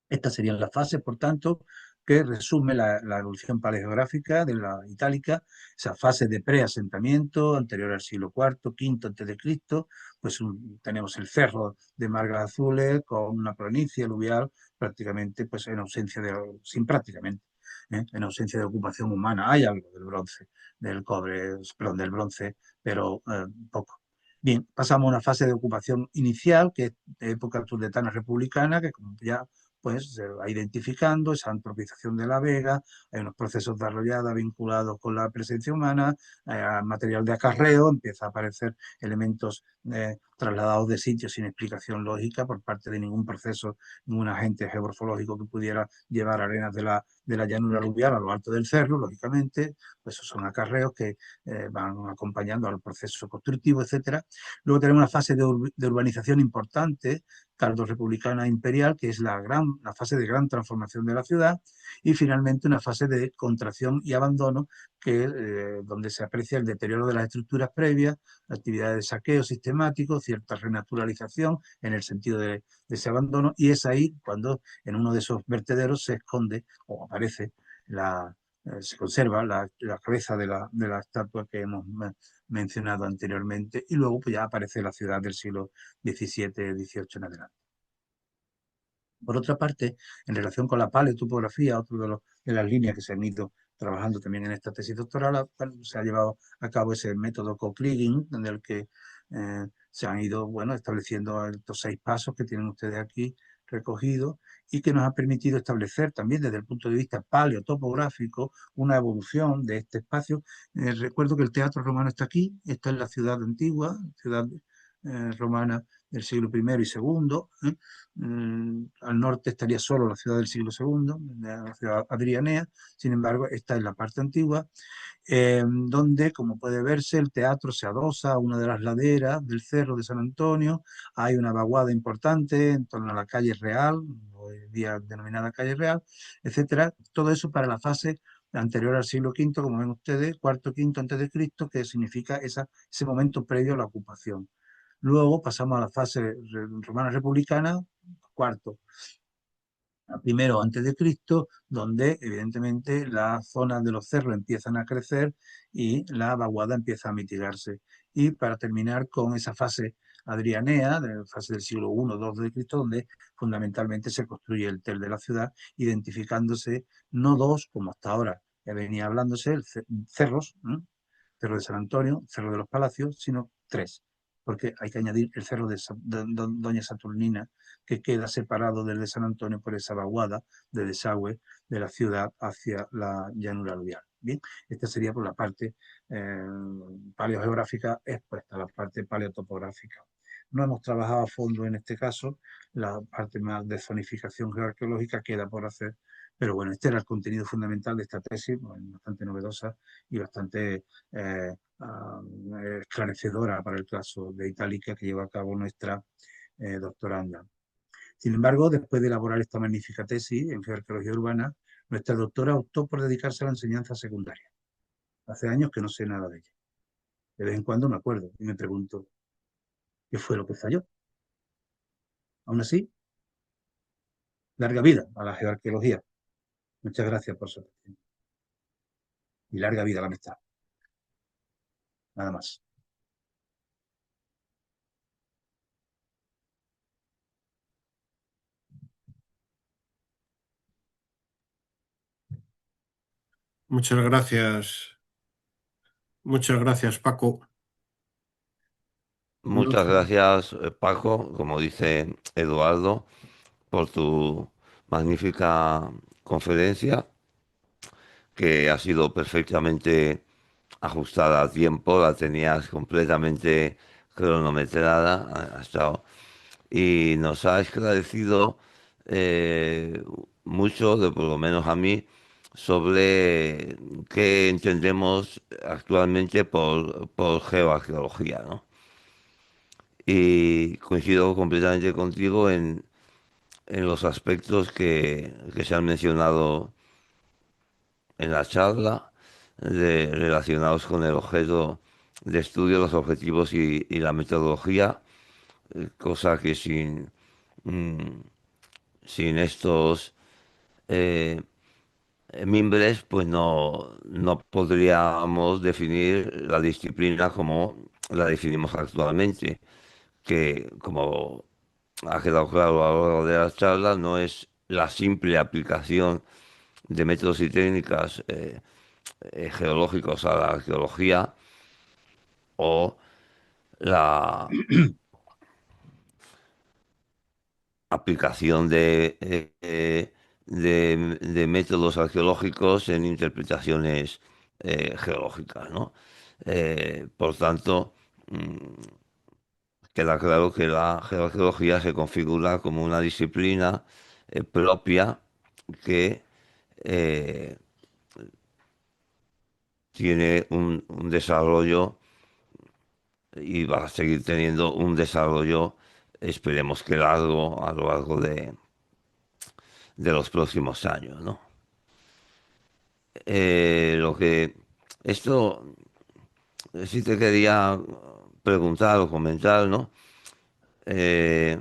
S2: Estas serían las fases, por tanto, que resume la evolución paleogeográfica de la itálica, esa fase de preasentamiento anterior al siglo IV, V antes de Cristo, pues tenemos el cerro de margas azules con una planicie aluvial prácticamente pues en ausencia de, sin prácticamente, en ausencia de ocupación humana. Hay algo del bronce, del cobre, perdón, del bronce, pero poco. Bien, pasamos a una fase de ocupación inicial, que es de época turdetana republicana, que como ya pues se va identificando esa antropización de la vega, hay unos procesos de arrollada vinculados con la presencia humana, material de acarreo, empieza a aparecer elementos trasladados de sitios sin explicación lógica por parte de ningún proceso, ningún agente geomorfológico que pudiera llevar arenas de la llanura aluvial a lo alto del cerro, lógicamente, pues esos son acarreos que van acompañando al proceso constructivo, etcétera. Luego tenemos una fase de urbanización importante, tardo-republicana imperial, que es la fase de gran transformación de la ciudad, y finalmente una fase de contracción y abandono, donde se aprecia el deterioro de las estructuras previas, actividades de saqueo sistemático, cierta renaturalización en el sentido de ese abandono, y es ahí cuando en uno de esos vertederos se esconde o aparece se conserva la cabeza de la estatua que hemos mencionado anteriormente, y luego pues ya aparece la ciudad del siglo XVII, XVIII en adelante. Por otra parte, en relación con la paleotopografía, otro de las líneas que se han ido trabajando también en esta tesis doctoral, se ha llevado a cabo ese método co-cligging, en el que se han ido estableciendo estos 6 pasos que tienen ustedes aquí recogidos, y que nos ha permitido establecer también desde el punto de vista paleotopográfico una evolución de este espacio. Recuerdo que el Teatro Romano está aquí, esta es la ciudad antigua, ciudad romana del siglo I y segundo. Al norte estaría solo la ciudad del siglo II, la ciudad adrianea. Sin embargo, esta es la parte antigua, donde, como puede verse, el teatro se adosa a una de las laderas del Cerro de San Antonio. Hay una vaguada importante en torno a la calle Real, hoy día denominada calle Real, etcétera. Todo eso para la fase anterior al siglo V, como ven ustedes, cuarto, quinto antes de Cristo, que significa ese momento previo a la ocupación. Luego pasamos a la fase romana republicana, cuarto a primero antes de Cristo, donde evidentemente las zonas de los cerros empiezan a crecer y la vaguada empieza a mitigarse. Y para terminar con esa fase adrianea, de la fase del siglo I, II de Cristo, donde fundamentalmente se construye el tel de la ciudad, identificándose no dos, como hasta ahora venía hablándose, cerros, Cerro de San Antonio, Cerro de los Palacios, sino 3, porque hay que añadir el Cerro de Doña Saturnina, que queda separado del de San Antonio por esa vaguada de desagüe de la ciudad hacia la llanura aluvial. Bien, esta sería por la parte paleogeográfica expuesta, la parte paleotopográfica. No hemos trabajado a fondo en este caso, la parte más de zonificación geoarqueológica queda por hacer, pero bueno, este era el contenido fundamental de esta tesis, bastante novedosa y bastante esclarecedora para el caso de Itálica que lleva a cabo nuestra doctoranda. Sin embargo, después de elaborar esta magnífica tesis en geoarqueología urbana, nuestra doctora optó por dedicarse a la enseñanza secundaria. Hace años que no sé nada de ella. De vez en cuando me acuerdo y me pregunto, ¿qué fue lo que falló? Aún así, larga vida a la geoarqueología. Muchas gracias por su atención. Y larga vida a la amistad. Nada más.
S3: Muchas gracias, Paco. No
S1: Muchas
S3: sé.
S1: gracias, Paco, como dice Eduardo, por tu magnífica conferencia, que ha sido perfectamente ajustada a tiempo, la tenías completamente cronometrada, ha estado, y nos ha esclarecido mucho, de por lo menos a mí, sobre qué entendemos actualmente por geoarqueología, ¿no? Y coincido completamente contigo en los aspectos que se han mencionado en la charla relacionados con el objeto de estudio, los objetivos y la metodología, cosa que mm, sin estos eh, mimbres, pues no podríamos definir la disciplina como la definimos actualmente, que como ha quedado claro a lo largo de la charla, no es la simple aplicación de métodos y técnicas geológicos a la arqueología o la aplicación de métodos arqueológicos en interpretaciones geológicas, ¿no? Por tanto, queda claro que la geología se configura como una disciplina propia que eh, tiene un desarrollo y va a seguir teniendo un desarrollo, esperemos que largo, a lo largo de los próximos años, ¿no? Lo que esto sí te quería preguntar o comentar, ¿no? Eh,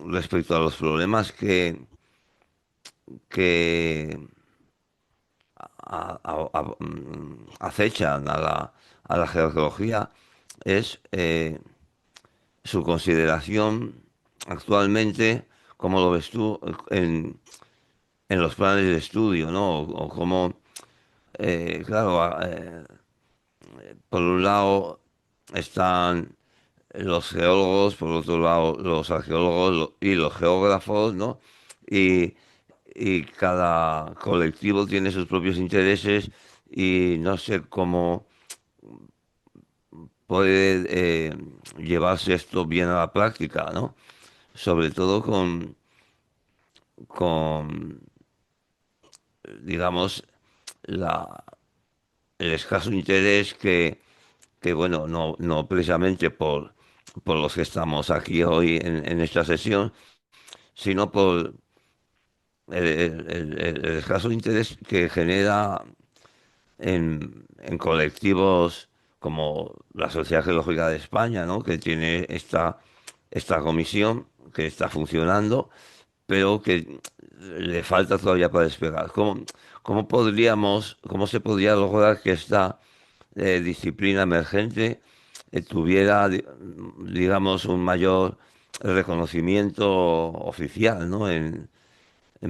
S1: respecto a los problemas que acechan a la geología es su consideración actualmente, como lo ves tú, en los planes de estudio, ¿no? O cómo, claro, por un lado están los geólogos, por otro lado los arqueólogos y los geógrafos, ¿no? Y, y cada colectivo tiene sus propios intereses y no sé cómo puede llevarse esto bien a la práctica, ¿no? Sobre todo con digamos, la, el escaso interés bueno, no precisamente por los que estamos aquí hoy en esta sesión, sino por el escaso interés que genera en colectivos como la Sociedad Geológica de España, ¿no? Que tiene esta comisión que está funcionando, pero que le falta todavía para despegar. Cómo se podría lograr que esta disciplina emergente tuviera, digamos, un mayor reconocimiento oficial, ¿no? En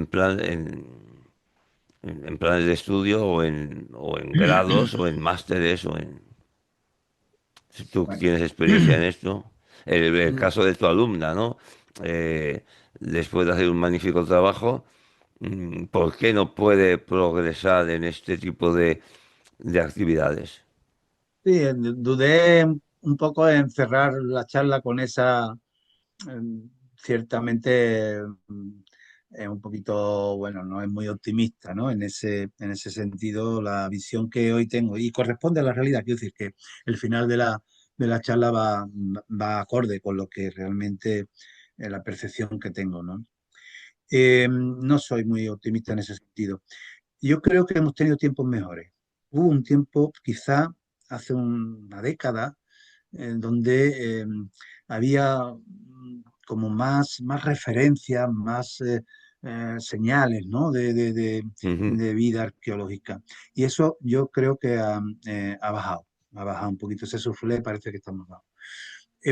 S1: plan, en planes de estudio o en grados o en másteres o en... Si tú
S2: Bueno,
S1: tienes experiencia en esto, el
S2: mm,
S1: caso de tu alumna, ¿no? Después de hacer un magnífico trabajo, ¿por qué no puede progresar en este tipo de actividades?
S2: sí, dudé un poco en cerrar la charla con esa, ciertamente, un poquito, bueno, no es muy optimista, ¿no? En ese sentido, la visión que hoy tengo, y corresponde a la realidad, quiero decir que el final de la charla va acorde con lo que realmente, la percepción que tengo, ¿no? No soy muy optimista en ese sentido. Yo creo que hemos tenido tiempos mejores. Hubo un tiempo, quizá hace una década, en donde había como más referencias, más señales, ¿no?
S1: Ujú.
S2: de vida arqueológica. Y eso yo creo que ha bajado un poquito ese suflé, parece que estamos bajos.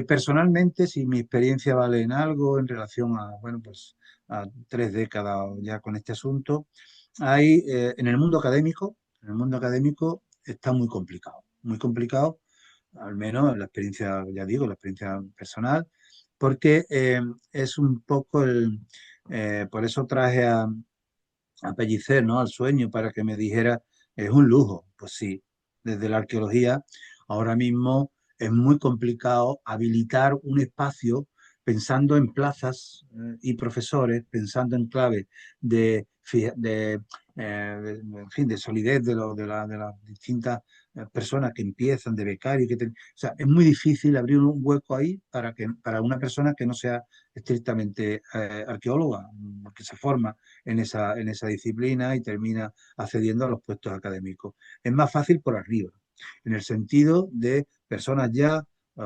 S2: Personalmente, si mi experiencia vale en algo en relación a, bueno, pues a 3 décadas ya con este asunto, hay en el mundo académico está muy complicado, al menos la experiencia, ya digo, la experiencia personal, porque es un poco por eso traje a Pellicer, ¿no? Al sueño para que me dijera, es un lujo. Pues sí, desde la arqueología ahora mismo es muy complicado habilitar un espacio pensando en plazas y profesores, pensando en clave en fin, de solidez de las distintas personas que empiezan, de becarios. O sea, es muy difícil abrir un hueco ahí para una persona que no sea estrictamente arqueóloga, que se forma en esa disciplina y termina accediendo a los puestos académicos. Es más fácil por arriba, en el sentido de personas ya,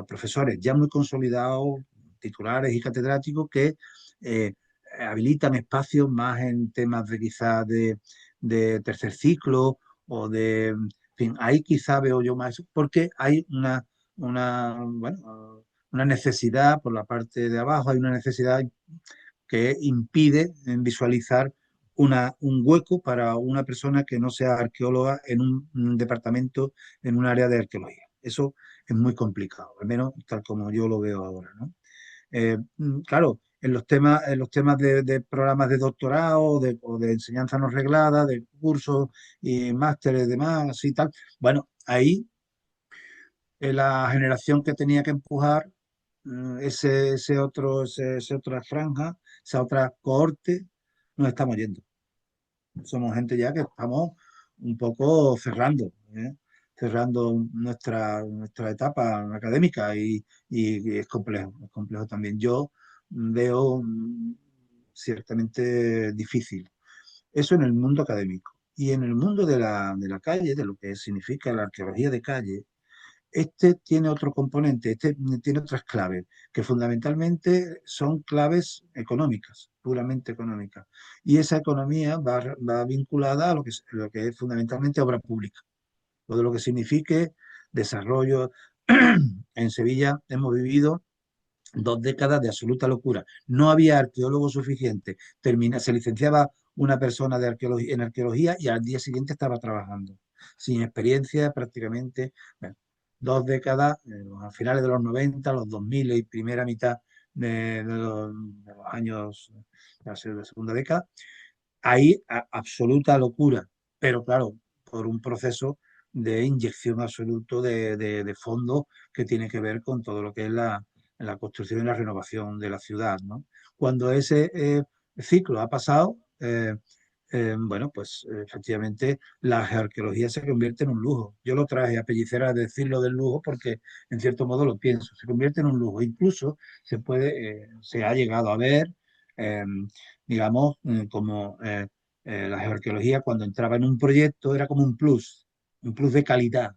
S2: profesores ya muy consolidados, titulares y catedráticos que eh, habilitan espacios más en temas de quizás de tercer ciclo o de, en fin, ahí quizá veo yo más, porque hay bueno, una necesidad por la parte de abajo, hay una necesidad que impide visualizar un hueco para una persona que no sea arqueóloga en un departamento, en un área de arqueología. Eso es muy complicado, al menos tal como yo lo veo ahora, ¿no? Claro, en los temas de programas de doctorado o de enseñanza no reglada, de cursos y másteres y demás y tal, bueno, ahí la generación que tenía que empujar ese otra franja, esa otra cohorte, nos estamos yendo. Somos gente ya que estamos un poco cerrando, ¿eh? Cerrando nuestra etapa académica y es complejo también. Yo veo ciertamente difícil. Eso en el mundo académico. Y en el mundo de la calle, de lo que significa la arqueología de calle, este tiene otro componente, este tiene otras claves, que fundamentalmente son claves económicas, puramente económicas. Y esa economía va vinculada a lo que es fundamentalmente obra pública, todo lo que signifique desarrollo. En Sevilla hemos vivido 2 décadas de absoluta locura. No había arqueólogos suficientes. Se licenciaba una persona en arqueología y al día siguiente estaba trabajando, sin experiencia prácticamente. Bueno, 2 décadas, a finales de los 90, los 2000 y primera mitad de los años de la segunda década, ahí absoluta locura, pero claro, por un proceso de inyección absoluto de fondos que tiene que ver con todo lo que es la construcción y la renovación de la ciudad, ¿no? Cuando ese ciclo ha pasado, bueno, pues efectivamente la arqueología se convierte en un lujo. Yo lo traje a Pellicer a decirlo del lujo porque en cierto modo lo pienso, se convierte en un lujo. Incluso se ha llegado a ver, eh, digamos, como la geoarqueología cuando entraba en un proyecto era como un plus de calidad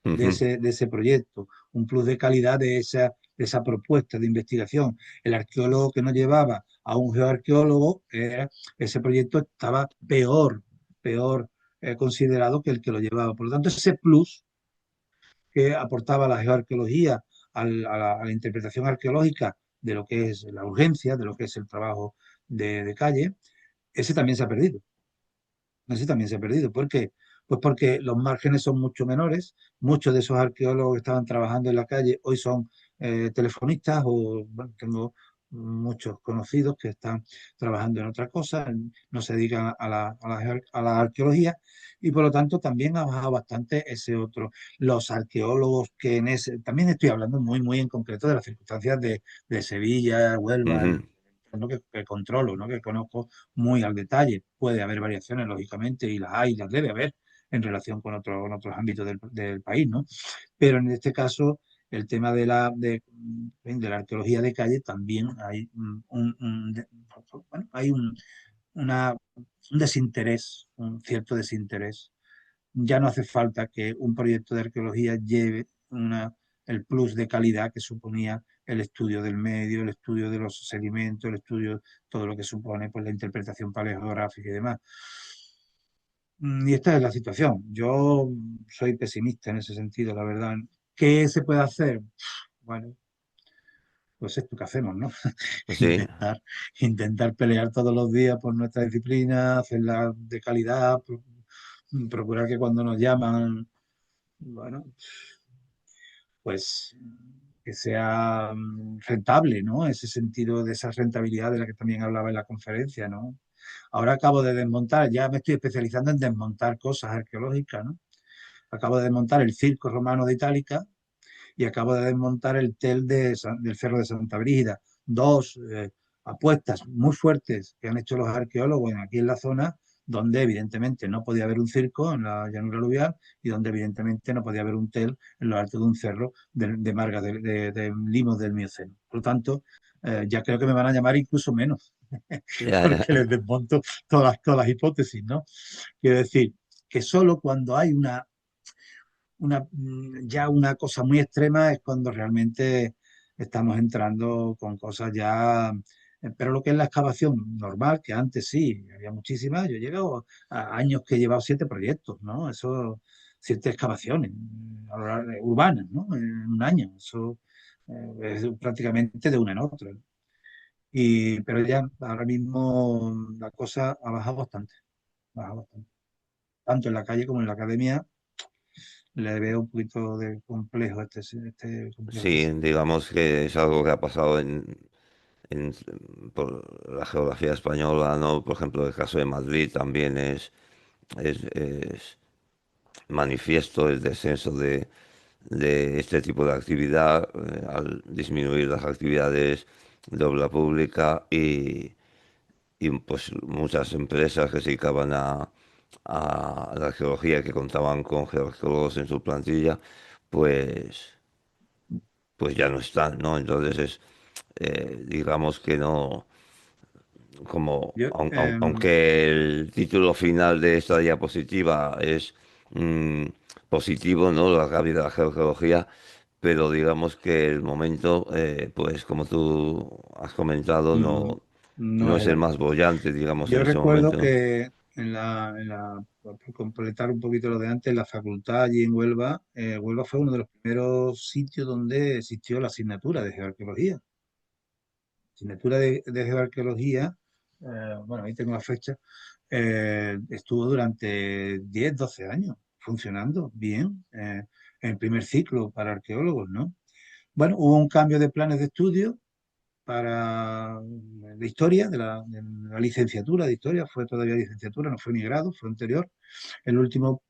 S1: Ujú.
S2: de ese proyecto, un plus de calidad de esa propuesta de investigación. El arqueólogo que no llevaba a un geoarqueólogo, ese proyecto estaba peor considerado que el que lo llevaba. Por lo tanto, ese plus que aportaba la geoarqueología a la interpretación arqueológica de lo que es la urgencia, de lo que es el trabajo de calle, ese también se ha perdido. Ese también se ha perdido. ¿Por qué? Pues porque los márgenes son mucho menores. Muchos de esos arqueólogos que estaban trabajando en la calle hoy son telefonistas o bueno, tengo muchos conocidos que están trabajando en otra cosa, no se dedican a la arqueología y por lo tanto también ha bajado bastante ese otro. Los arqueólogos que también estoy hablando muy en concreto de las circunstancias de Sevilla, Huelva,
S1: Ujú.
S2: ¿no? Que controlo, ¿no? Que conozco muy al detalle. Puede haber variaciones, lógicamente, y las hay, las debe haber en relación con otros ámbitos del país, ¿no? Pero en este caso, el tema de la arqueología de calle también hay bueno, hay un desinterés, un cierto desinterés. Ya no hace falta que un proyecto de arqueología lleve el plus de calidad que suponía el estudio del medio, el estudio de los sedimentos, el estudio, todo lo que supone pues, la interpretación paleográfica y demás. Y esta es la situación. Yo soy pesimista en ese sentido, la verdad. ¿Qué se puede hacer? Bueno, pues esto que hacemos, ¿no?
S1: Pues sí,
S2: Intentar pelear todos los días por nuestra disciplina, hacerla de calidad, procurar que cuando nos llaman, bueno, pues que sea rentable, ¿no? Ese sentido de esa rentabilidad de la que también hablaba en la conferencia, ¿no? Ahora acabo de desmontar, ya me estoy especializando en desmontar cosas arqueológicas, ¿no? Acabo de desmontar el circo romano de Itálica y acabo de desmontar el tel del Cerro de Santa Brígida. dos apuestas muy fuertes que han hecho los arqueólogos aquí en la zona, donde evidentemente no podía haber un circo en la llanura aluvial y donde evidentemente no podía haber un tel en lo alto de un cerro de margas de limos del Mioceno. Por lo tanto, ya creo que me van a llamar incluso menos,
S1: Ya,
S2: porque
S1: ya.
S2: les desmonto todas las hipótesis, ¿no? Quiero decir que solo cuando hay ya una cosa muy extrema es cuando realmente estamos entrando con cosas ya, pero lo que es la excavación normal, que antes sí, había muchísimas, yo he llegado a años que he llevado 7 proyectos, ¿no? Eso, 7 excavaciones urbanas, ¿no? En un año, eso es prácticamente de una en otra. Pero ya ahora mismo la cosa ha bajado bastante, baja bastante. Tanto en la calle como en la academia le veo un poquito de complejo este complejo.
S1: Sí, digamos que es algo que ha pasado en- por la geografía española, ¿no? Por ejemplo, el caso de Madrid también es manifiesto el descenso de este tipo de actividad al disminuir las actividades de obra pública y, pues muchas empresas que se dedicaban a la geología, que contaban con geólogos en su plantilla, pues, pues ya no están, ¿no? Entonces digamos que no, como
S2: Yo,
S1: aunque el título final de esta diapositiva es mm, positivo, ¿no? La rabia de la geología, pero digamos que el momento, pues como tú has comentado,
S2: no,
S1: no
S2: no
S1: es el
S2: era.
S1: más bollante, digamos, en
S2: Yo
S1: ese
S2: recuerdo
S1: momento, ¿no?
S2: que por completar un poquito lo de antes, la facultad allí en Huelva, Huelva fue uno de los primeros sitios donde existió la asignatura de geoarqueología. Asignatura de geoarqueología, bueno, ahí tengo la fecha, estuvo durante 10 12 años funcionando bien, en el primer ciclo para arqueólogos, ¿no? Bueno, hubo un cambio de planes de estudio para de historia, de la licenciatura de historia, fue todavía licenciatura, no fue ni grado, fue anterior. El último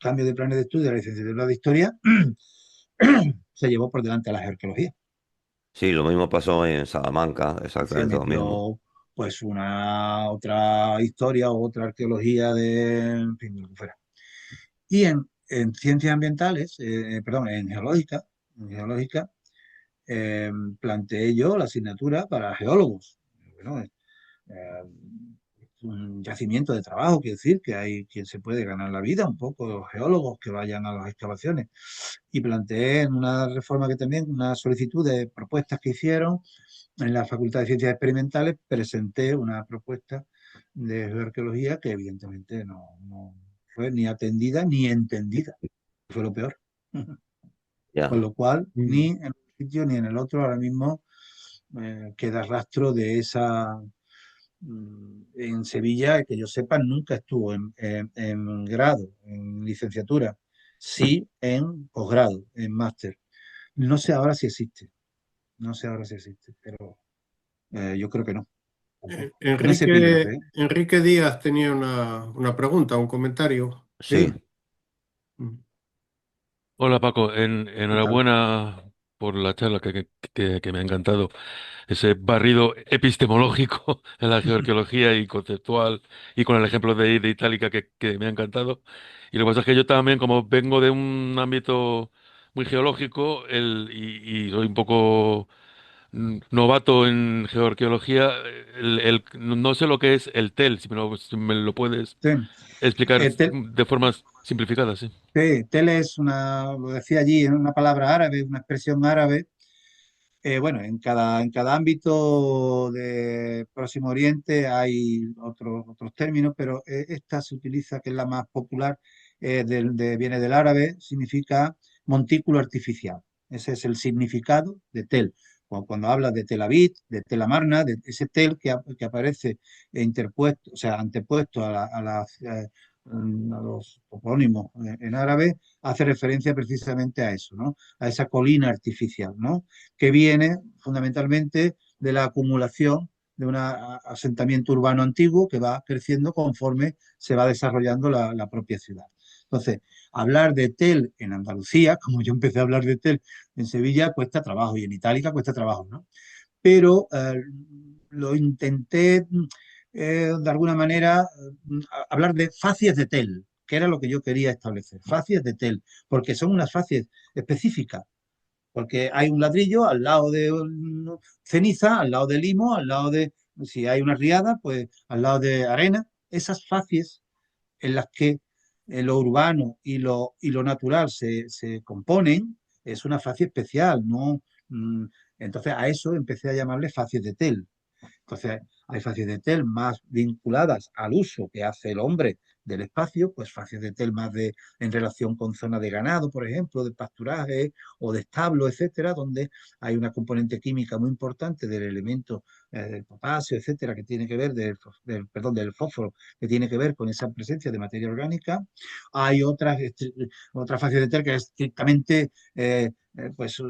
S2: cambio de planes de estudio de la licenciatura de historia se llevó por delante a la arqueología.
S1: Sí, lo mismo pasó en Salamanca,
S2: Se
S1: exactamente lo mismo.
S2: metió pues una otra historia o otra arqueología en fin, de lo que fuera. Y en ciencias ambientales, perdón, en geológica eh, planteé yo la asignatura para geólogos. Bueno, un yacimiento de trabajo, quiero decir, que hay quien se puede ganar la vida, un poco los geólogos que vayan a las excavaciones. Y planteé en una reforma que también, una solicitud de propuestas que hicieron en la Facultad de Ciencias Experimentales, presenté una propuesta de geoarqueología que evidentemente no fue ni atendida ni entendida, fue lo peor. Con
S1: Ya,
S2: lo cual, ni en un sitio ni en el otro ahora mismo queda rastro de esa en Sevilla, que yo sepa, nunca estuvo en grado, en licenciatura, sí en posgrado, en máster. No sé ahora si existe, no sé ahora si existe, pero yo creo que no, tampoco. En ese epígrafe, ¿eh?
S3: Enrique Díaz tenía una pregunta, un comentario.
S1: sí,
S2: Sí,
S3: Mm.
S4: Hola Paco,
S2: ¿qué tal?
S4: enhorabuena por la charla que me ha encantado. Ese barrido epistemológico en la geoarqueología y conceptual y con el ejemplo de Itálica que me ha encantado. Y lo que pasa es que yo también, como vengo de un ámbito muy geológico y soy un poco novato en geoarqueología, no sé lo que es el TEL, si me lo puedes
S2: Sí.
S4: explicar
S2: Tel,
S4: de formas simplificadas, sí.
S2: sí, tele es lo decía allí, es una palabra árabe, una expresión árabe. Bueno, en cada ámbito de Próximo Oriente hay otros términos, pero esta se utiliza, que es la más popular, viene del árabe, significa montículo artificial. Ese es el significado de tel. Cuando habla de Tel Aviv, de Tel Amarna, de ese tel que aparece interpuesto, o sea, antepuesto a los topónimos en árabe, hace referencia precisamente a eso, ¿no? A esa colina artificial, ¿no? Que viene fundamentalmente de la acumulación de un asentamiento urbano antiguo que va creciendo conforme se va desarrollando la propia ciudad. Entonces, hablar de TEL en Andalucía, como yo empecé a hablar de TEL en Sevilla, cuesta trabajo y en Itálica cuesta trabajo, ¿no? pero lo intenté de alguna manera hablar de facies de Tel, que era lo que yo quería establecer, facies de Tel, porque son unas facies específicas, porque hay un ladrillo al lado de ceniza, al lado de limo, al lado de, si hay una riada, pues al lado de arena. Esas facies en las que lo urbano y lo natural se componen, es una facie especial, ¿no? Entonces a eso empecé a llamarle facies de Tel. Entonces, hay facies de TEL más vinculadas al uso que hace el hombre del espacio, pues facies de TEL más en relación con zonas de ganado, por ejemplo, de pasturaje o de establo, etcétera, donde hay una componente química muy importante del elemento del potasio, etcétera, que tiene que ver perdón, del fósforo, que tiene que ver con esa presencia de materia orgánica. Hay otras facies de TEL que es estrictamente pues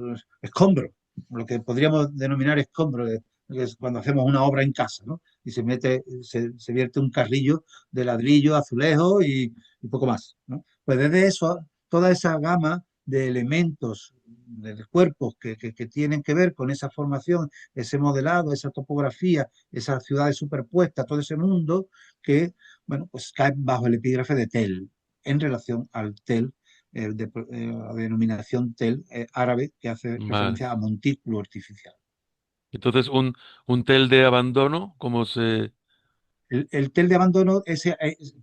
S2: escombro, lo que podríamos denominar escombro, es cuando hacemos una obra en casa, ¿no? Y se vierte un carrillo de ladrillo, azulejo y poco más, ¿no? Pues desde eso, toda esa gama de elementos, de cuerpos que tienen que ver con esa formación, ese modelado, esa topografía, esas ciudades superpuestas, todo ese mundo que, bueno, pues cae bajo el epígrafe de Tel, en relación al Tel, la denominación Tel árabe, que hace
S4: Vale.
S2: referencia a montículo artificial.
S4: Entonces, un tel de abandono, como se...
S2: El tel de abandono,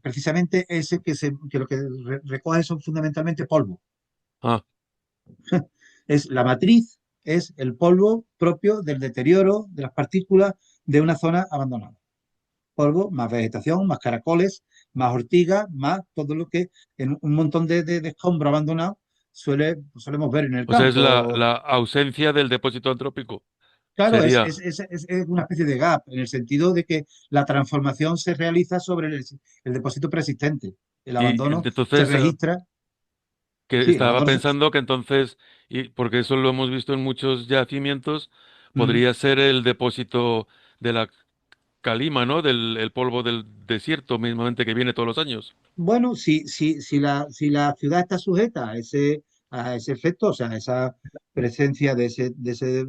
S2: precisamente ese que lo que recoge son fundamentalmente polvo.
S4: Ah,
S2: Es la matriz, es el polvo propio del deterioro de las partículas de una zona abandonada. Polvo, más vegetación, más caracoles, más ortigas, más todo lo que en un montón de escombro abandonado solemos ver en el
S4: o sea, es
S2: campo.
S4: la ausencia del depósito antrópico.
S2: Claro,
S4: Sería...
S2: es una especie de gap, en el sentido de que la transformación se realiza sobre el depósito preexistente. El
S4: Y
S2: abandono se
S4: entonces,
S2: registra,
S4: que
S2: sí, el
S4: estaba
S2: abandono se...
S4: pensando que entonces, y porque eso lo hemos visto en muchos yacimientos,
S2: Mm.
S4: podría ser el depósito de la calima, ¿no? Del el polvo del desierto mismamente que viene todos los años.
S2: Bueno, si la ciudad está sujeta a ese efecto, o sea, a esa presencia de ese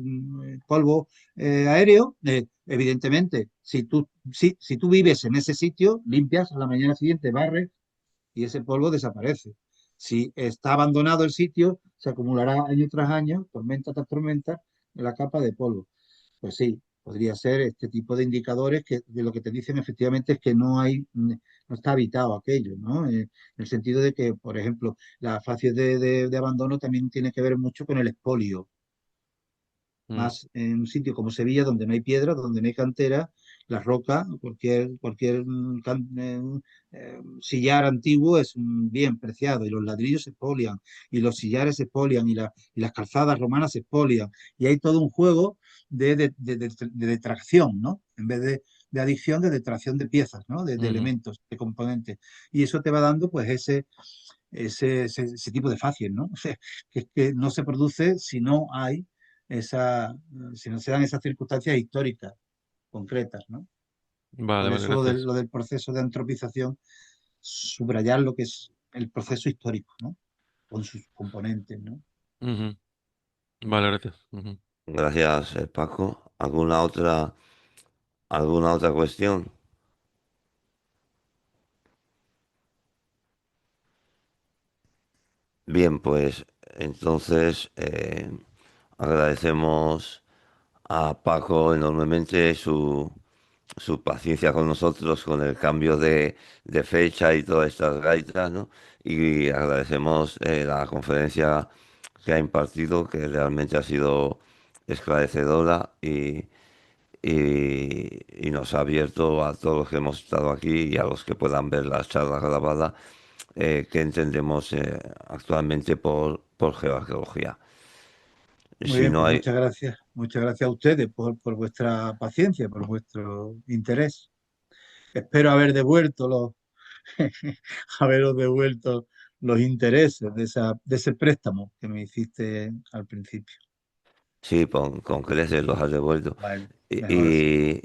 S2: polvo aéreo, evidentemente, si tú vives en ese sitio, limpias a la mañana siguiente, barres y ese polvo desaparece. Si está abandonado el sitio, se acumulará año tras año, tormenta tras tormenta, en la capa de polvo. Pues sí, podría ser este tipo de indicadores que de lo que te dicen efectivamente es que no está habitado aquello, ¿no? En el sentido de que, por ejemplo, la fase de abandono también tiene que ver mucho con el expolio,
S4: Mm.
S2: más en un sitio como Sevilla, donde no hay piedra, donde no hay cantera, las rocas, cualquier sillar antiguo es un bien preciado y los ladrillos se expolian y los sillares se expolian y las calzadas romanas se expolian y hay todo un juego de detracción, ¿no? En vez de adición, de detracción de piezas, ¿no? De
S4: Ujú.
S2: elementos, de componentes. Y eso te va dando pues ese tipo de facies, ¿no? O sea, que no se produce si no hay si no se dan esas circunstancias históricas concretas, ¿no?
S4: Vale,
S2: Por
S4: vale,
S2: eso
S4: gracias.
S2: lo del proceso de antropización, subrayar lo que es el proceso histórico, ¿no? Con sus componentes, ¿no?
S4: Ujú. Vale, gracias. Ujú.
S1: Gracias, Paco. Alguna otra cuestión? Bien, pues entonces agradecemos a Paco enormemente su paciencia con nosotros, con el cambio de fecha y todas estas gaitas, ¿no? Y agradecemos la conferencia que ha impartido, que realmente ha sido esclarecedora y nos ha abierto a todos los que hemos estado aquí y a los que puedan ver la charla grabada, que entendemos actualmente por geoarqueología.
S2: Muy
S1: Si
S2: bien,
S1: no
S2: pues
S1: hay,
S2: muchas gracias a ustedes por vuestra paciencia, por vuestro interés. Espero haberos devuelto los intereses de ese préstamo que me hiciste al principio.
S1: sí, con creces los has devuelto.
S2: Vale,
S1: Y,
S2: mejor así.